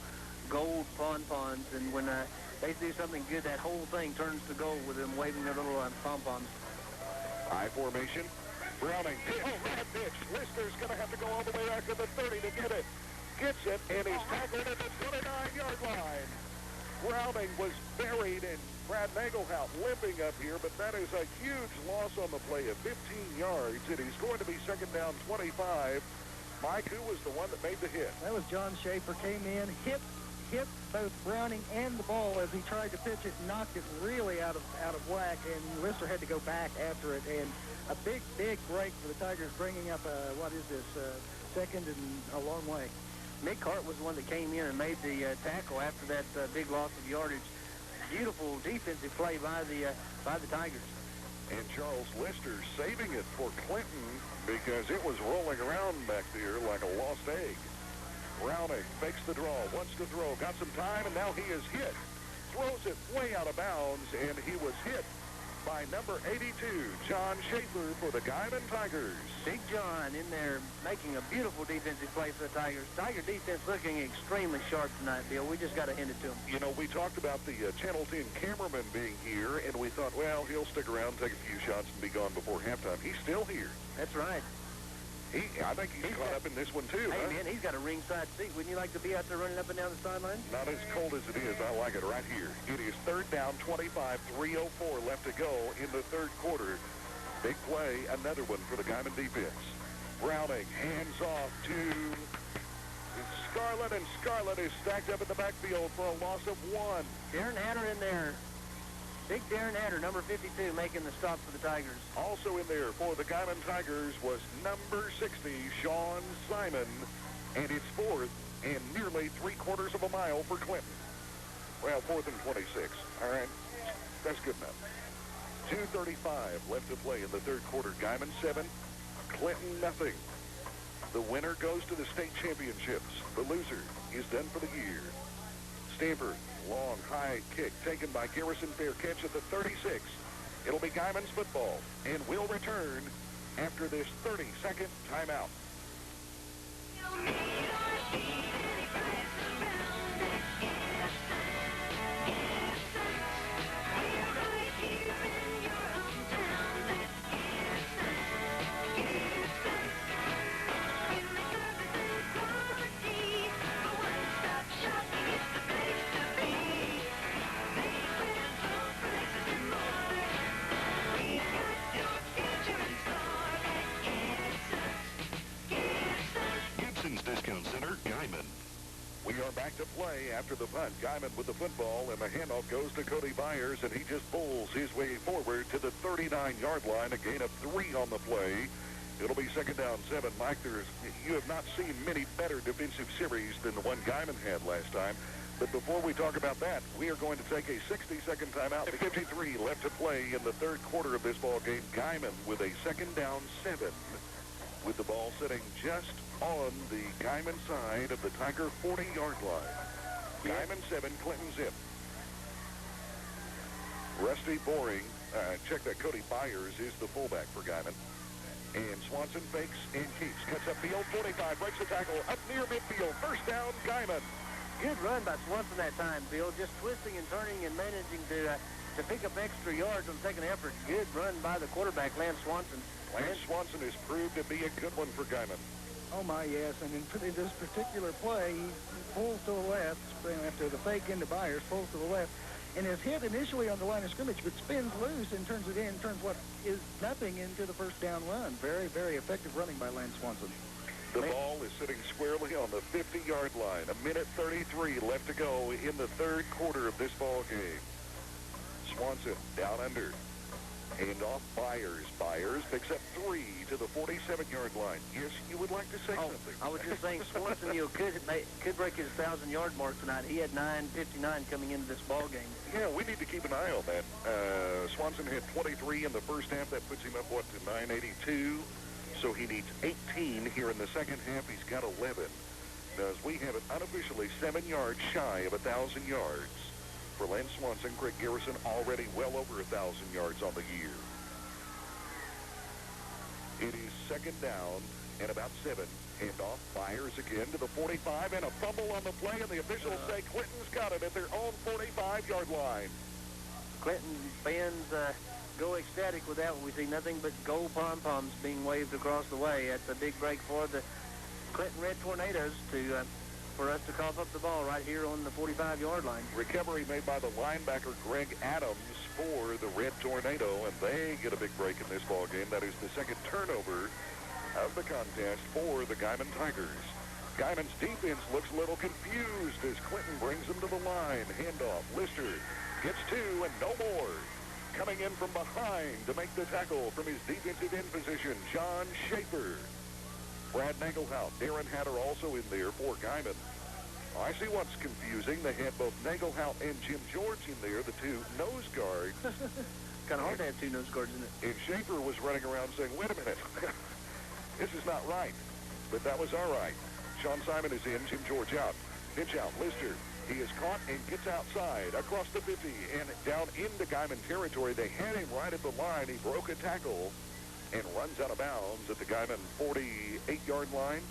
gold pom-poms, and when they do something good, that whole thing turns to gold with them waving their little pom-poms. High formation. Browning. Oh, bad pitch. Lister's going to have to go all the way back to the 30 to get it. Gets it, and he's tackled at the 29-yard line. Browning was buried, and Brad Nagelhout limping up here, but that is a huge loss on the play of 15 yards, and he's going to be second down 25. Mike, who was the one that made the hit? That was John Schaefer, came in, hit both Browning and the ball as he tried to pitch it, knocked it really out of whack, and Lister had to go back after it, and a big break for the Tigers, bringing up second and a long way. Mick Hart was the one that came in and made the tackle after that big loss of yardage. Beautiful defensive play by the Tigers. And Charles Lister saving it for Clinton because it was rolling around back there like a lost egg. Browning fakes the draw, wants to throw, got some time, and now he is hit. Throws it way out of bounds, and he was hit by number 82, John Schaefer for the Guymon Tigers. Big John in there making a beautiful defensive play for the Tigers. Tiger defense looking extremely sharp tonight, Bill. We just got to hand it to him. You know, we talked about the Channel 10 cameraman being here, and we thought, well, he'll stick around, take a few shots, and be gone before halftime. He's still here. That's right. I think he's caught up in this one, too. Hey, man, he's got a ringside seat. Wouldn't you like to be out there running up and down the sideline? Not as cold as it is. I like it right here. It is third down, 25, 3:04 left to go in the third quarter. Big play, another one for the Guymon defense. Browning, hands off to Scarlett, and Scarlett is stacked up in the backfield for a loss of 1. Darren Hatter in there. Big Darren Hatter, number 52, making the stop for the Tigers. Also in there for the Guymon Tigers was number 60, Sean Simon, and it's fourth and nearly 3/4 of a mile for Clinton. Well, 4th and 26. All right, that's good enough. 2:35 left to play in the third quarter. Guymon 7, Clinton nothing. The winner goes to the state championships. The loser is done for the year. Stanford, long, high kick taken by Garrison Fair, catch at the 36. It'll be Guymon's football, and will return after this 30-second timeout. Discount Center, Guymon. We are back to play after the punt. Guymon with the football, and the handoff goes to Cody Byers, and he just pulls his way forward to the 39-yard line, a gain of 3 on the play. It'll be second down 7. Mike, you have not seen many better defensive series than the one Guymon had last time. But before we talk about that, we are going to take a 60-second timeout. 53 left to play in the third quarter of this ball game. Guymon with a second down 7. With the ball sitting just on the Guymon side of the Tiger 40-yard line. Guymon 7, Clinton zip. Rusty Boring, check that Cody Byers is the fullback for Guymon. And Swanson fakes and keeps. Cuts upfield, 45, breaks the tackle, up near midfield. First down, Guymon. Good run by Swanson that time, Bill. Just twisting and turning and managing to pick up extra yards on the second effort. Good run by the quarterback, Lance Swanson. Lance Swanson has proved to be a good one for Guymon. Oh, my, yes. And in this particular play, he pulls to the left after the fake into Byers, pulls to the left, and is hit initially on the line of scrimmage, but spins loose and turns what is nothing into the first down run. Very, very effective running by Lance Swanson. The ball is sitting squarely on the 50-yard line. 1:33 left to go in the third quarter of this ball game. Swanson down under. Hand off Byers. Byers picks up 3 to the 47-yard line. Yes, you would like to say something. I was just saying Swanson could break his 1,000-yard mark tonight. He had 9:59 coming into this ball game. Yeah, we need to keep an eye on that. Swanson had 23 in the first half. That puts him up, what, to 982? So he needs 18 here in the second half. He's got 11. As we have it unofficially 7 yards shy of 1,000 yards. For Lance Swanson, Craig Garrison already well over 1,000 yards on the year. It is second down and about 7. Handoff, Byers again to the 45, and a fumble on the play, and the officials say Clinton's got it at their own 45-yard line. Clinton fans go ecstatic with that one. We see nothing but gold pom-poms being waved across the way. That's a big break for the Clinton Red Tornadoes for us to cough up the ball right here on the 45-yard line. Recovery made by the linebacker Greg Adams for the Red Tornado, and they get a big break in this ball game. That is the second turnover of the contest for the Guymon Tigers. Guymon's defense looks a little confused as Clinton brings them to the line. Handoff, Lister gets 2 and no more. Coming in from behind to make the tackle from his defensive end position, John Schaefer. Brad Nagelhout, Darren Hatter also in there for Guymon. I see what's confusing. They had both Nagelhout and Jim George in there, the 2 nose guards. Kind of hard to have 2 nose guards, isn't it? And Schaefer was running around saying, wait a minute, this is not right. But that was all right. Sean Simon is in, Jim George out. Pitch out, Lister. He is caught and gets outside across the 50 and down into Guymon territory. They had him right at the line. He broke a tackle and runs out of bounds at the Guymon 48-yard line.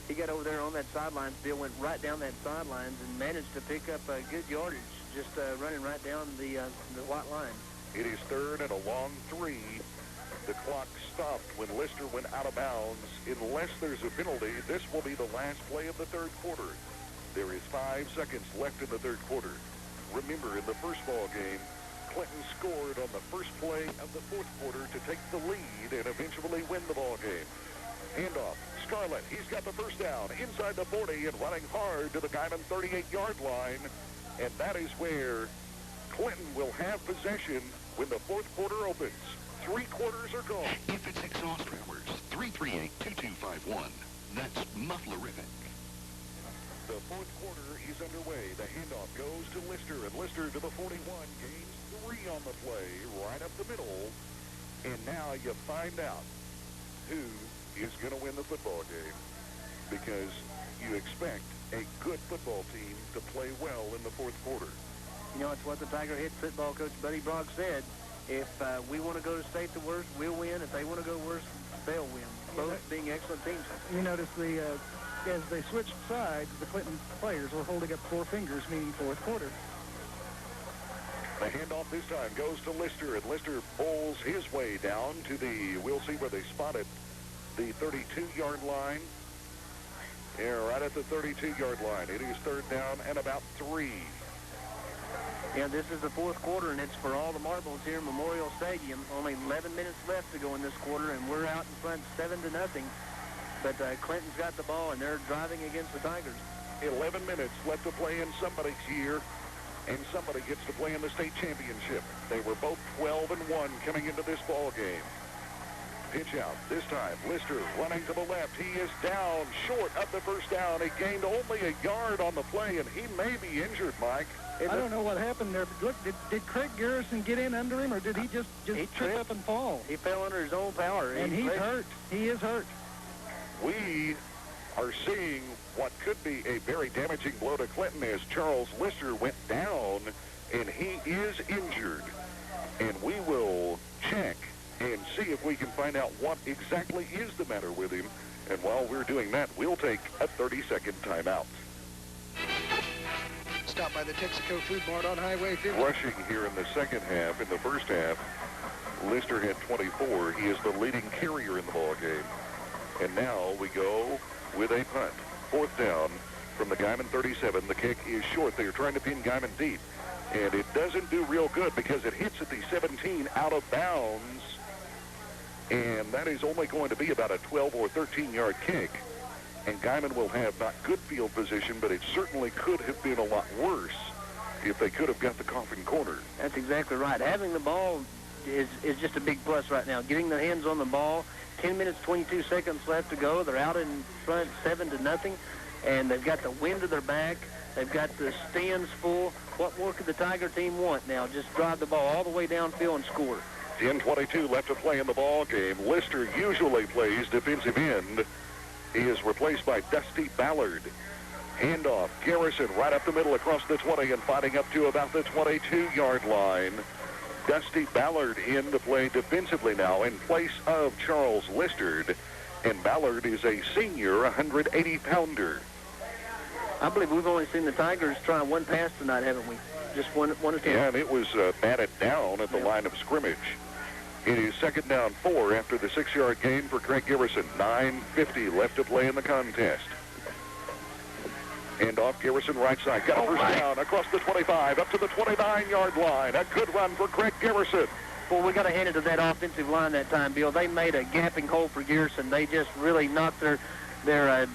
He got over there on that sideline, still went right down that sidelines and managed to pick up a good yardage, just running right down the white line. It is third and a long 3. The clock stopped when Lister went out of bounds. Unless there's a penalty, this will be the last play of the third quarter. There is 5 seconds left in the third quarter. Remember, in the first ball game, Clinton scored on the first play of the fourth quarter to take the lead and eventually win the ball game. Handoff, Scarlett, he's got the first down inside the 40 and running hard to the Guymon 38-yard line. And that is where Clinton will have possession when the fourth quarter opens. 3 quarters are gone. If it's exhaust hours, 338-2251. That's mufflerific. The fourth quarter is underway. The handoff goes to Lister, and Lister to the 41, gains 3 on the play, right up the middle. And now you find out who is going to win the football game, because you expect a good football team to play well in the fourth quarter. You know, it's what the Tiger head football coach Buddy Brogg said. If we want to go to state the worst, we'll win. If they want to go worse, they'll win. Both being excellent teams. You notice as they switched sides, the Clinton players were holding up 4 fingers, meaning fourth quarter. The handoff this time goes to Lister, and Lister pulls his way down to we'll see where they spotted, the 32-yard line. Yeah, right at the 32-yard line. It is third down and about 3. Yeah, this is the fourth quarter, and it's for all the marbles here in Memorial Stadium. Only 11 minutes left to go in this quarter, and we're out in front 7-0. But Clinton's got the ball, and they're driving against the Tigers. 11 minutes left to play in somebody's year, and somebody gets to play in the state championship. They were both 12-1 coming into this ball game. Pitch out. This time, Lister running to the left. He is down short of the first down. He gained only a yard on the play, and he may be injured, Mike. I don't know what happened there, but look, did Craig Garrison get in under him, or did he just trip up and fall? He fell under his own power. And he's hurt. He is hurt. We are seeing what could be a very damaging blow to Clinton as Charles Lister went down, and he is injured. And we will check and see if we can find out what exactly is the matter with him. And while we're doing that, we'll take a 30-second timeout. Stop by the Texaco Food Mart on Highway 50. Rushing here in the second half. In the first half, Lister had 24. He is the leading carrier in the ball game. And now we go with a punt. Fourth down from the Guymon 37. The kick is short. They are trying to pin Guymon deep. And it doesn't do real good because it hits at the 17 out of bounds. And that is only going to be about a 12 or 13-yard kick. And Guymon will have not good field position, but it certainly could have been a lot worse if they could have got the coffin corner. That's exactly right. Having the ball is just a big plus right now. Getting their hands on the ball, 10 minutes, 22 seconds left to go. They're out in front 7-0, and they've got the wind to their back. They've got the stands full. What more could the Tiger team want now? Just drive the ball all the way downfield and score. 10:22 left to play in the ball game. Lister usually plays defensive end. He is replaced by Dusty Ballard. Handoff, Garrison right up the middle across the 20 and fighting up to about the 22-yard line. Dusty Ballard in to play defensively now in place of Charles Listard. And Ballard is a senior 180-pounder. I believe we've only seen the Tigers try one pass tonight, haven't we? Just one attempt. Yeah, and it was batted down at the line of scrimmage. It is 2nd down 4 after the 6-yard gain for Craig Garrison. 9:50 left to play in the contest. And off Garrison right side. Got a first down across the 25 up to the 29-yard line. A good run for Craig Garrison. Well, we got to hand it to that offensive line that time, Bill. They made a gapping hole for Garrison. They just really knocked their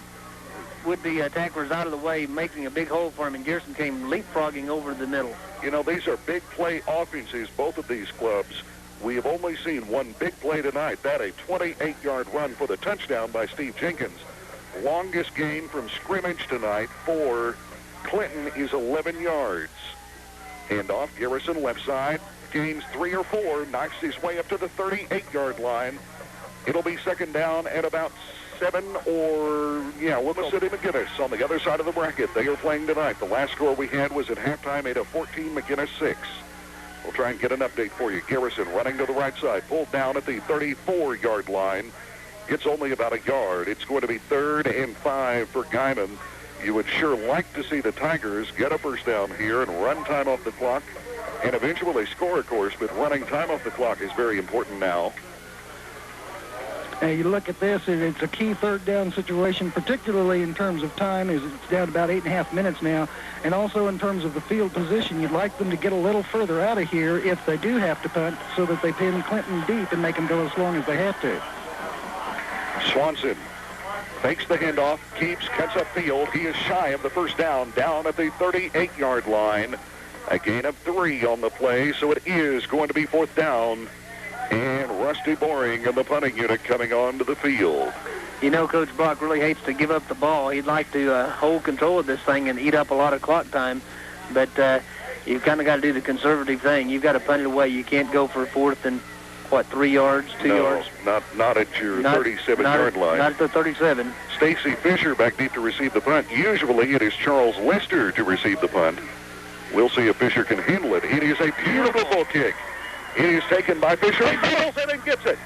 would-be tacklers out of the way, making a big hole for him, and Garrison came leapfrogging over the middle. You know, these are big play offenses, both of these clubs. We have only seen one big play tonight. That a 28-yard run for the touchdown by Steve Jenkins. Longest gain from scrimmage tonight for Clinton is 11 yards. And off Garrison left side, gains 3 or 4, knocks his way up to the 38-yard line. It'll be 2nd down at about 7 or, City McGinnis on the other side of the bracket. They are playing tonight. The last score we had was at halftime, 8-14, McGinnis 6. We'll try and get an update for you. Garrison running to the right side, pulled down at the 34-yard line. It's only about a yard. It's going to be 3rd and 5 for Guymon. You would sure like to see the Tigers get a first down here and run time off the clock and eventually score, of course, but running time off the clock is very important now. And you look at this, and it's a key 3rd down situation, particularly in terms of time, as it's down about 8.5 minutes now, and also in terms of the field position. You'd like them to get a little further out of here if they do have to punt, so that they pin Clinton deep and make them go as long as they have to. Swanson fakes the handoff, cuts upfield. He is shy of the first down at the 38-yard line. A gain of 3 on the play, so it is going to be 4th down. And Rusty Boring and the punting unit coming onto the field. You know, Coach Brock really hates to give up the ball. He'd like to hold control of this thing and eat up a lot of clock time. But you've kind of got to do the conservative thing. You've got to punt it away. You can't go for 4th and, 3 yards, 2 yards? Not at your 37-yard line. Not at the 37. Stacy Fisher back deep to receive the punt. Usually it is Charles Lester to receive the punt. We'll see if Fisher can handle it. It is a beautiful kick. It is taken by Fisher. He fumbles it and gets it.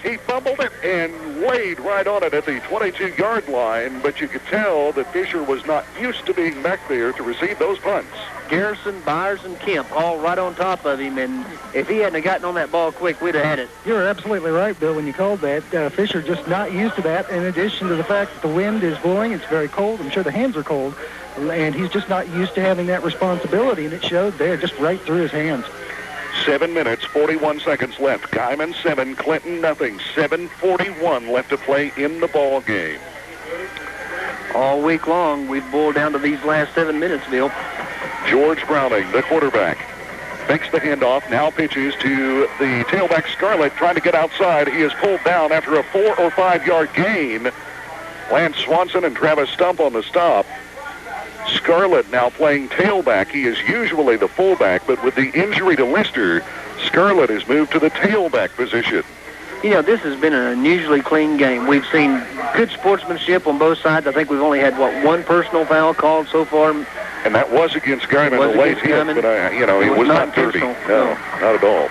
He fumbled it and laid right on it at the 22-yard line, but you could tell that Fisher was not used to being back there to receive those punts. Garrison, Byers, and Kemp all right on top of him, and if he hadn't gotten on that ball quick, we'd have had it. You're absolutely right, Bill, when you called that. Fisher just not used to that, in addition to the fact that the wind is blowing. It's very cold. I'm sure the hands are cold, and he's just not used to having that responsibility, and it showed there just right through his hands. 7 minutes, 41 seconds left. Guymon 7, Clinton nothing. 7:41 left to play in the ball game. All week long, we've boiled down to these last 7 minutes, Bill. George Browning, the quarterback, fakes the handoff, now pitches to the tailback Scarlett, trying to get outside. He is pulled down after a 4 or 5 yard gain. Lance Swanson and Travis Stump on the stop. Scarlett now playing tailback. He is usually the fullback, but with the injury to Lister, Scarlett has moved to the tailback position. You know, this has been an unusually clean game. We've seen good sportsmanship on both sides. I think we've only had, one personal foul called so far. And that was against Guymon, a late hit, but, it was not dirty. No, not at all.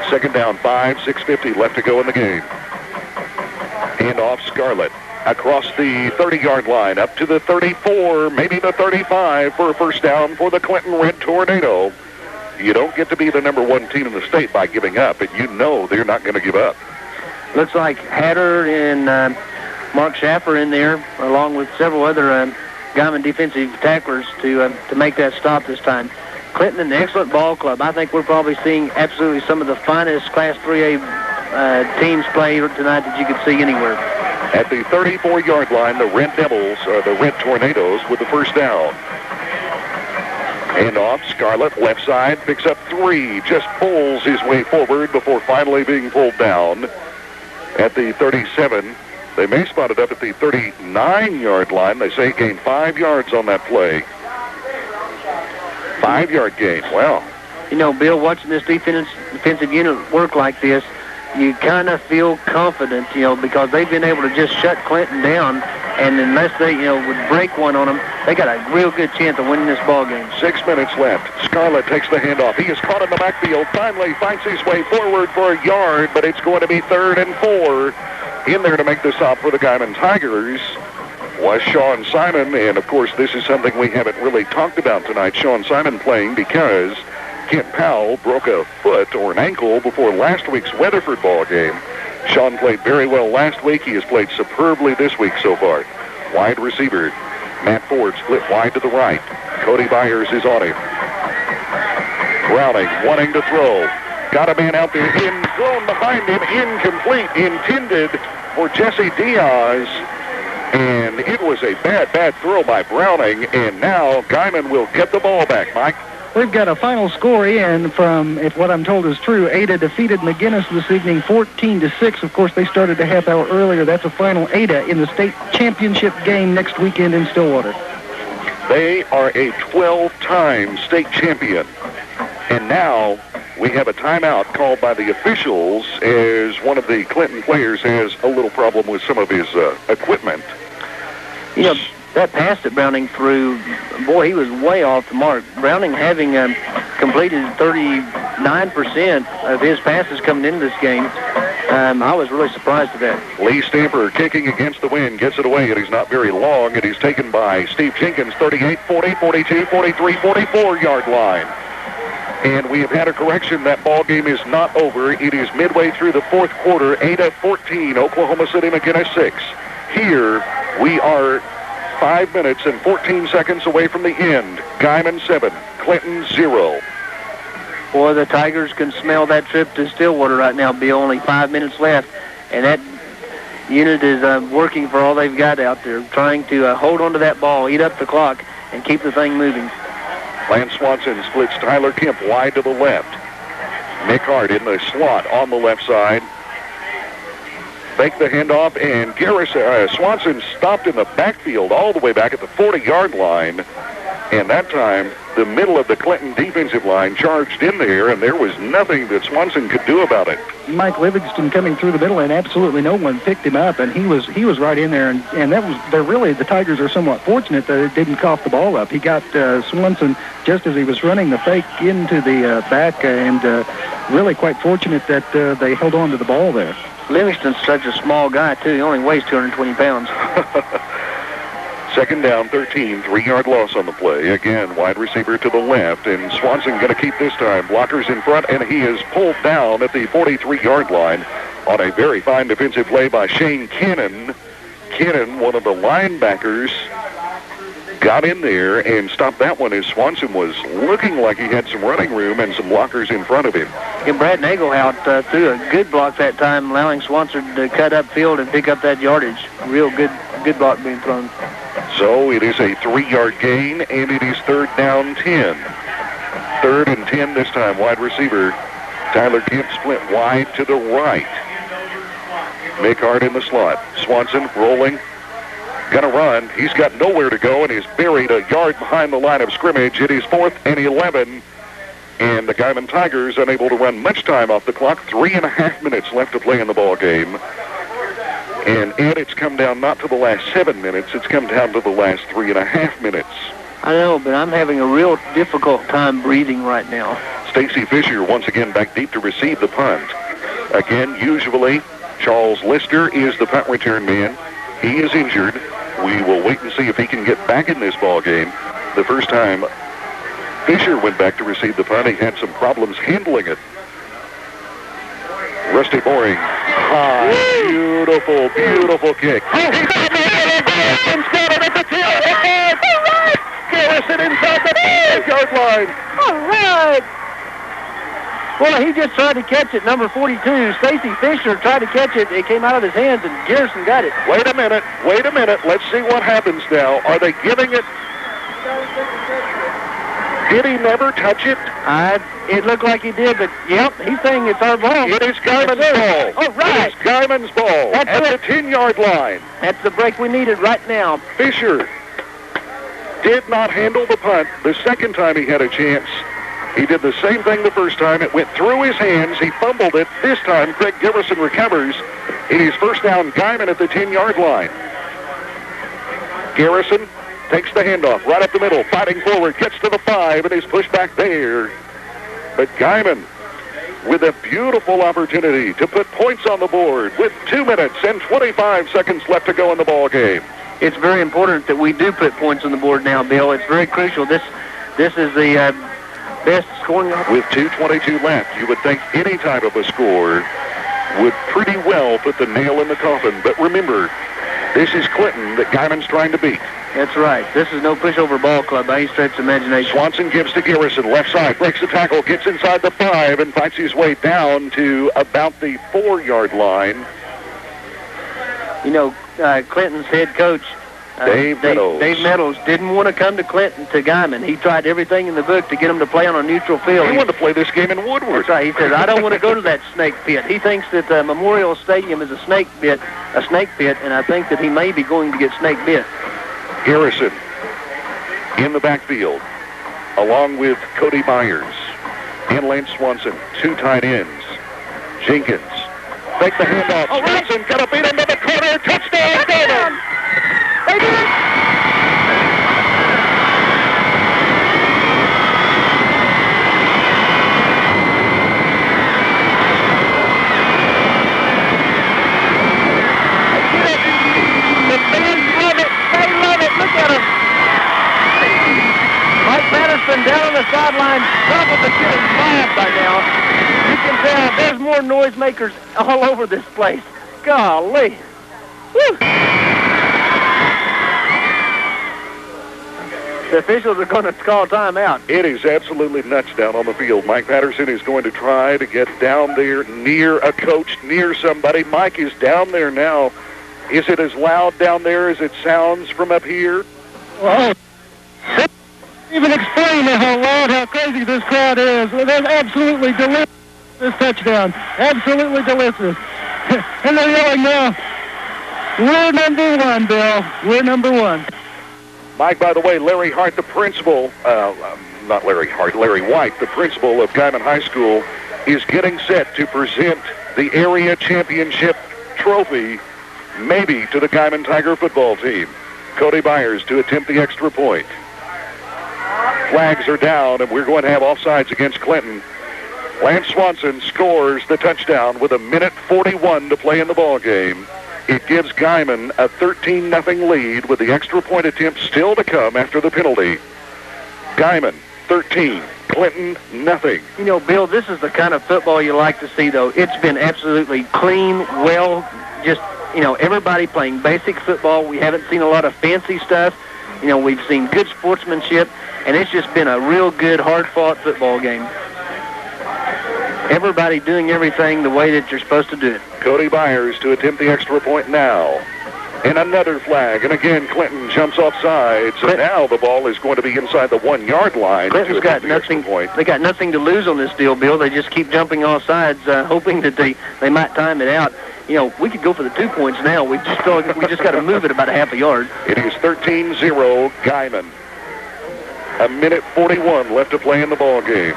2nd down, 5, 6:50 left to go in the game. Hand off Scarlett. Across the 30-yard line, up to the 34, maybe the 35 for a first down for the Clinton Red Tornado. You don't get to be the number 1 team in the state by giving up, and you know they're not going to give up. Looks like Hatter and Mark Schaffer in there, along with several other Guymon defensive tacklers to make that stop this time. Clinton, an excellent ball club. I think we're probably seeing absolutely some of the finest Class 3A teams play tonight that you could see anywhere. At the 34-yard line, the Red Devils, or the Red Tornadoes, with the first down. Hand off, Scarlett, left side, picks up 3, just pulls his way forward before finally being pulled down at the 37. They may spot it up at the 39-yard line. They say gained 5 yards on that play. 5-yard gain. Wow. You know, Bill, watching this defensive unit work like this, you kind of feel confident, you know, because they've been able to just shut Clinton down, and unless they, you know, would break one on them, they got a real good chance of winning this ball game. 6 minutes left. Scarlett takes the handoff. He is caught in the backfield. Finally finds his way forward for a yard, but it's going to be 3rd and 4. In there to make the stop for the Guymon Tigers was Sean Simon, and of course this is something we haven't really talked about tonight. Sean Simon playing because Kent Powell broke a foot or an ankle before last week's Weatherford ball game. Sean played very well last week. He has played superbly this week so far. Wide receiver, Matt Ford split wide to the right. Cody Byers is on him. Browning wanting to throw. Got a man out there, thrown behind him, incomplete, intended for Jesse Diaz. And it was a bad throw by Browning, and now Guymon will get the ball back, Mike. We've got a final score in from, if what I'm told is true, Ada defeated McGinnis this evening 14-6. Of course, they started a half hour earlier. That's a final Ada in the state championship game next weekend in Stillwater. They are a 12-time state champion. And now we have a timeout called by the officials as one of the Clinton players has a little problem with some of his equipment. You know, that pass that Browning threw, boy, he was way off the mark. Browning having completed 39% of his passes coming into this game. I was really surprised at that. Lee Stamper kicking against the wind, gets it away. It is not very long. It is taken by Steve Jenkins, 38, 40, 42, 43, 44-yard line. And we have had a correction. That ball game is not over. It is midway through the 4th quarter. Ada 14, Oklahoma City McGinnis 6. Here we are 5 minutes and 14 seconds away from the end. Guymon 7, Clinton 0. Boy, the Tigers can smell that trip to Stillwater right now, Bill. Only 5 minutes left, and that unit is working for all they've got out there, trying to hold on to that ball, eat up the clock, and keep the thing moving. Lance Swanson splits Tyler Kemp wide to the left. Nick Hart in the slot on the left side. Fake the handoff, and Swanson stopped in the backfield all the way back at the 40-yard line. And that time, the middle of the Clinton defensive line charged in there, and there was nothing that Swanson could do about it. Mike Livingston coming through the middle, and absolutely no one picked him up, and he was right in there. And that was, they're really, the Tigers are somewhat fortunate that it didn't cough the ball up. He got Swanson just as he was running the fake into the back, and really quite fortunate that they held on to the ball there. Livingston's such a small guy, too. He only weighs 220 pounds. 2nd down, 13, 3-yard loss on the play. Again, wide receiver to the left, and Swanson going to keep this time. Blockers in front, and he is pulled down at the 43-yard line on a very fine defensive play by Shane Cannon. Cannon, one of the linebackers, got in there and stopped that one as Swanson was looking like he had some running room and some blockers in front of him. And Brad Nagelhout threw a good block that time, allowing Swanson to cut upfield and pick up that yardage. Real good block being thrown. So it is a 3-yard gain, and it is 3rd down 10. 3rd and 10 this time. Wide receiver Tyler Kemp split wide to the right. Nick Hart in the slot. Swanson rolling. Gonna run. He's got nowhere to go, and he's buried a yard behind the line of scrimmage. It is 4th and 11. And the Guymon Tigers unable to run much time off the clock. 3.5 minutes left to play in the ball game. And Ed, it's come down not to the last 7 minutes. It's come down to the last 3.5 minutes. I know, but I'm having a real difficult time breathing right now. Stacy Fisher once again back deep to receive the punt. Again, usually Charles Lister is the punt return man. He is injured. We will wait and see if he can get back in this ball game. The first time Fisher went back to receive the punt, he had some problems handling it. Rusty Boring. Beautiful, beautiful kick. Garrison inside the 5-yard line. All right. Well, he just tried to catch it. Number 42, Stacy Fisher, tried to catch it. It came out of his hands, and Garrison got it. Wait a minute. Let's see what happens now. Are they giving it? Did he never touch it? It looked like he did, but yep, he's saying it's our ball. It is Guymon's ball. Oh, right. It is Guymon's ball That's at it. the 10-yard line. That's the break we needed right now. Fisher did not handle the punt the second time he had a chance. He did the same thing the first time. It went through his hands. He fumbled it. This time, Craig Giverson recovers. It is first down, Guymon at the 10-yard line. Garrison takes the handoff right up the middle, fighting forward, gets to the 5, and is pushed back there. But Guymon with a beautiful opportunity to put points on the board with 2 minutes and 25 seconds left to go in the ball game. It's very important that we do put points on the board now, Bill. It's very crucial. This is the best scoring. With 2:22 left, you would think any type of a score would pretty well put the nail in the coffin. But remember, this is Clinton that Guymon's trying to beat. That's right. This is no pushover ball club by any stretch of imagination. Swanson gives to Garrison, left side, breaks the tackle, gets inside the 5, and fights his way down to about the 4-yard line. You know, Clinton's head coach, Dave Meadows, didn't want to come to Guymon. He tried everything in the book to get him to play on a neutral field. He wanted to play this game in Woodward. That's right. He said, I don't want to go to that snake pit. He thinks that Memorial Stadium is a snake pit, and I think that he may be going to get snake bit. Garrison in the backfield, along with Cody Myers and Lance Swanson, 2 tight ends. Jenkins, take the handoff. Swanson got a beat into the corner. Touchdown, Guymon! They did it! The fans love it. They love it. Look at him. Mike Madison down on the sideline, probably getting fired by now. You can tell there's more noisemakers all over this place. Golly. Woo. The officials are going to call timeout. It is absolutely nuts down on the field. Mike Patterson is going to try to get down there near a coach, near somebody. Mike is down there now. Is it as loud down there as it sounds from up here? Well, even explain how loud, how crazy this crowd is. They're absolutely delicious, this touchdown. Absolutely delicious. And they're yelling now, we're number 1, Bill. We're number 1. Mike, by the way, Larry Hart, the principal, not Larry Hart, Larry White, the principal of Guymon High School, is getting set to present the area championship trophy, maybe to the Guymon Tiger football team. Cody Byers to attempt the extra point. Flags are down, and we're going to have offsides against Clinton. Lance Swanson scores the touchdown with 1:41 to play in the ball game. It gives Guymon a 13-0 lead with the extra point attempt still to come after the penalty. Guymon 13, Clinton nothing. You know, Bill, this is the kind of football you like to see, though. It's been absolutely clean, well, just, you know, everybody playing basic football. We haven't seen a lot of fancy stuff. You know, we've seen good sportsmanship, and it's just been a real good, hard-fought football game. Everybody doing everything the way that you're supposed to do it. Cody Byers to attempt the extra point now. And another flag. And again, Clinton jumps off sides. So now the ball is going to be inside the 1-yard line. Clinton's got nothing. They got nothing to lose on this deal, Bill. They just keep jumping off sides, hoping that they might time it out. You know, we could go for the 2 points now. We just got to move it about a half a yard. It is 13-0 Guymon. 1:41 left to play in the ball game.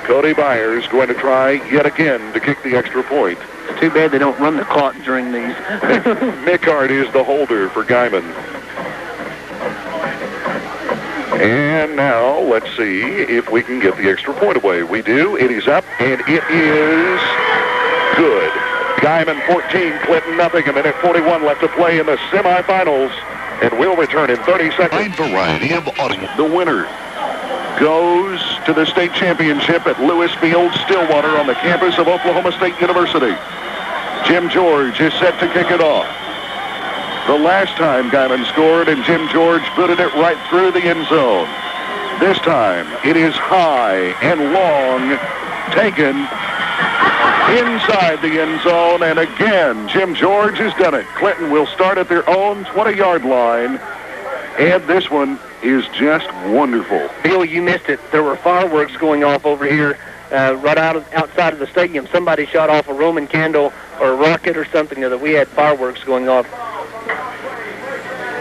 Cody Byers going to try yet again to kick the extra point. It's too bad they don't run the clock during these. Mickard is the holder for Guymon. And now let's see if we can get the extra point away. We do. It is up, and it is good. Guymon 14, Clinton nothing. 1:41 left to play in the semifinals, and we'll return in 30 seconds. Wide variety of audio. The winner goes to the state championship at Lewis Field, Stillwater, on the campus of Oklahoma State University. Jim George is set to kick it off. The last time Guymon scored, and Jim George booted it right through the end zone. This time, it is high and long, taken inside the end zone, and again, Jim George has done it. Clinton will start at their own 20-yard line, and this one is just wonderful. Bill, you missed it. There were fireworks going off over here right outside of the stadium. Somebody shot off a Roman candle or a rocket or something that we had fireworks going off.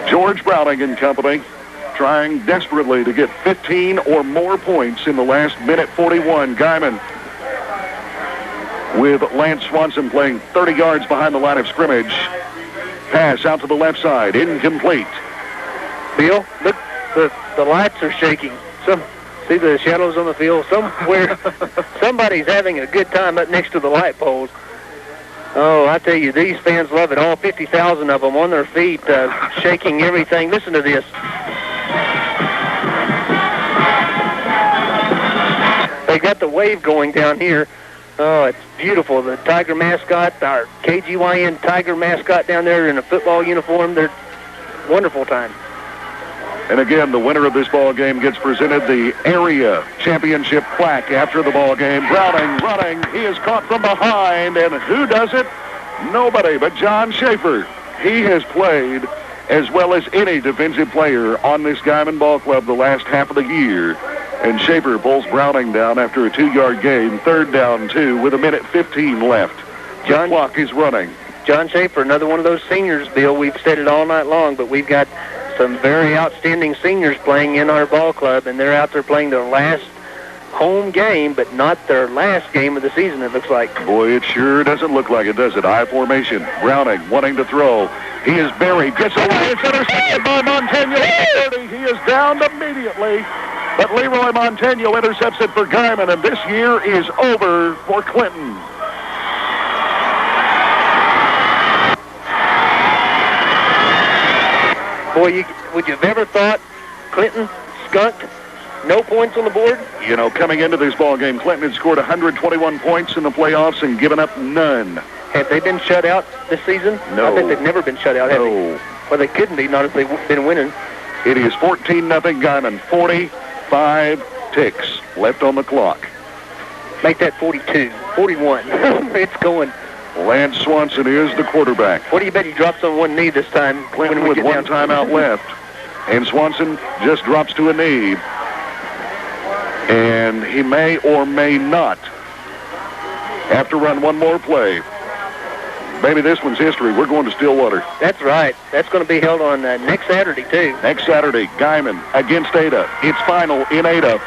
George Browning and company trying desperately to get 15 or more points in the last minute 41. Guymon with Lance Swanson playing 30 yards behind the line of scrimmage. Pass out to the left side, incomplete. Bill, look, the lights are shaking. See the shadows on the field? Somewhere, somebody's having a good time up next to the light poles. Oh, I tell you, these fans love it. All 50,000 of them on their feet, shaking everything. Listen to this. They got the wave going down here. Oh, it's beautiful. The Tiger mascot, our KGYN Tiger mascot down there in a football uniform. They're wonderful time. And again, the winner of this ball game gets presented the area championship plaque after the ball game. Browning running. He is caught from behind. And who does it? Nobody but John Schaefer. He has played as well as any defensive player on this Guymon Ball Club the last half of the year. And Schaefer pulls Browning down after a 2-yard gain. 3rd down 2 with 1:15 left. The clock is running. John Schaefer, another one of those seniors, Bill. We've said it all night long, but we've got some very outstanding seniors playing in our ball club, and they're out there playing their last home game, but not their last game of the season, it looks like. Boy, it sure doesn't look like it, does it? I formation. Browning wanting to throw. He is buried. Gets away. It's intercepted by Montano. He is downed immediately. But Leroy Montano intercepts it for Guymon, and this year is over for Clinton. Boy, would you have ever thought Clinton skunked? No points on the board? You know, coming into this ball game, Clinton had scored 121 points in the playoffs and given up none. Have they been shut out this season? No. I bet they've never been shut out, have they? Well, they couldn't be, not if they've been winning. It is 14-0 Guymon. 45 ticks left on the clock. Make that 42, 41. It's going. Lance Swanson is the quarterback. What do you bet he drops on one knee this time? Clinton with one timeout left. And Swanson just drops to a knee. And he may or may not have to run one more play. Maybe this one's history. We're going to Stillwater. That's right. That's going to be held on next Saturday, too. Next Saturday, Guymon against Ada. It's final in Ada.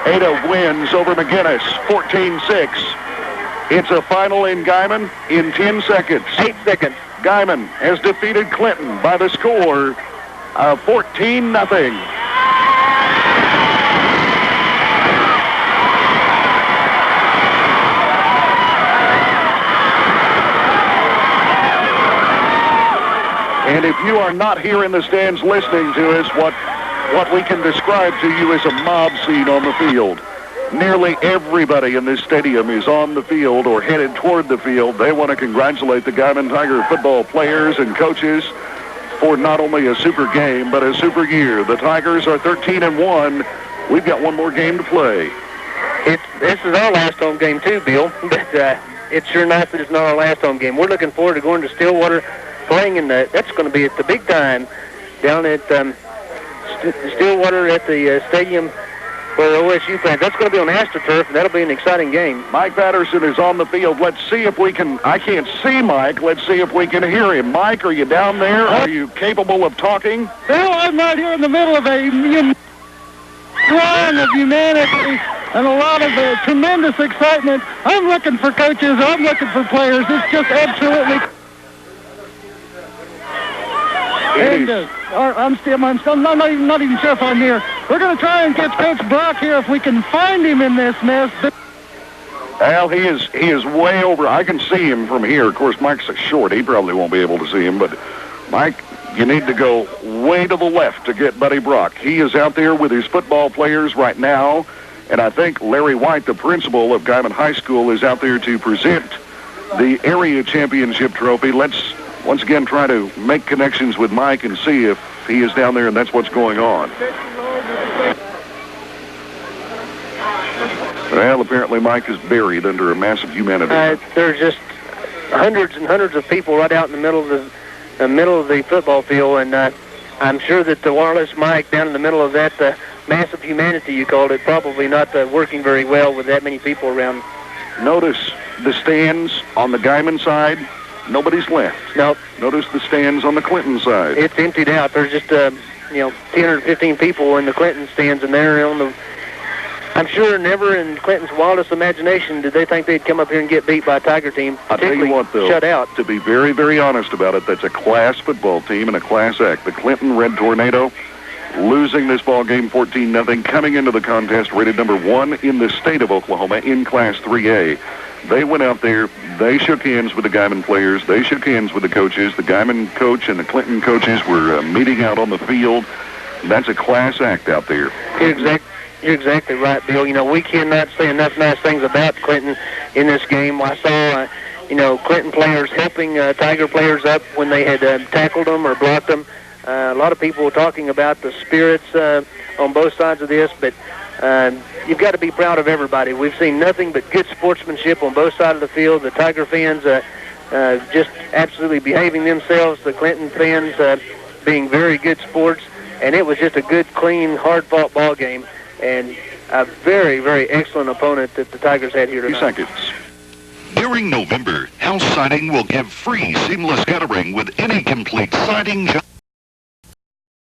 Ada wins over McGinnis, 14-6. It's a final in Guymon in 10 seconds. 8 seconds. Guymon has defeated Clinton by the score of 14-0. And if you are not here in the stands listening to us, what we can describe to you as a mob scene on the field. Nearly everybody in this stadium is on the field or headed toward the field. They want to congratulate the Guymon Tiger football players and coaches for not only a super game, but a super year. The Tigers are 13-1. We've got one more game to play. This is our last home game, too, Bill. But it's sure nice that it's not our last home game. We're looking forward to going to Stillwater, playing in that's going to be at the big time down at Stillwater at the stadium where OSU fans. That's going to be on AstroTurf, and that'll be an exciting game. Mike Patterson is on the field. Let's see if we can. I can't see Mike. Let's see if we can hear him. Mike, are you down there? Are you capable of talking? Well, I'm right here in the middle of a throng of humanity and a lot of tremendous excitement. I'm looking for coaches. I'm looking for players. It's just absolutely. And I'm still not even sure if I'm here. We're going to try and get Coach Brock here if we can find him in this mess. Al, he is way over. I can see him from here. Of course, Mike's short. He probably won't be able to see him. But, Mike, you need to go way to the left to get Buddy Brock. He is out there with his football players right now. And I think Larry White, the principal of Guymon High School, is out there to present the area championship trophy. Let's once again try to make connections with Mike and see if he is down there and that's what's going on. Well, apparently Mike is buried under a massive humanity. There's just hundreds and hundreds of people right out in the middle of the football field, and I'm sure that the wireless mic down in the middle of that massive humanity, you called it, probably not working very well with that many people around. Notice the stands on the Guymon side. Nobody's left. Nope. Notice the stands on the Clinton side. It's emptied out. There's just, 10 or 15 people in the Clinton stands, and they're on the... I'm sure never in Clinton's wildest imagination did they think they'd come up here and get beat by a Tiger team. I'll tell you what, though, shut out. to be very, very honest about it, that's a class football team and a class act. The Clinton Red Tornado losing this ball game 14-0, coming into the contest rated number 1 in the state of Oklahoma in Class 3A. They went out there, they shook hands with the Guymon players, they shook hands with the coaches. The Guymon coach and the Clinton coaches were meeting out on the field. That's a class act out there. You're exactly right, Bill. We cannot say enough nice things about Clinton in this game. I saw, Clinton players helping Tiger players up when they had tackled them or blocked them. A lot of people were talking about the spirits on both sides of this, but you've got to be proud of everybody. We've seen nothing but good sportsmanship on both sides of the field. The Tiger fans just absolutely behaving themselves. The Clinton fans being very good sports. And it was just a good, clean, hard-fought ball game. And a very, very excellent opponent that the Tigers had here tonight. 2 seconds. During November, House Siding will give free seamless guttering with any complete siding job.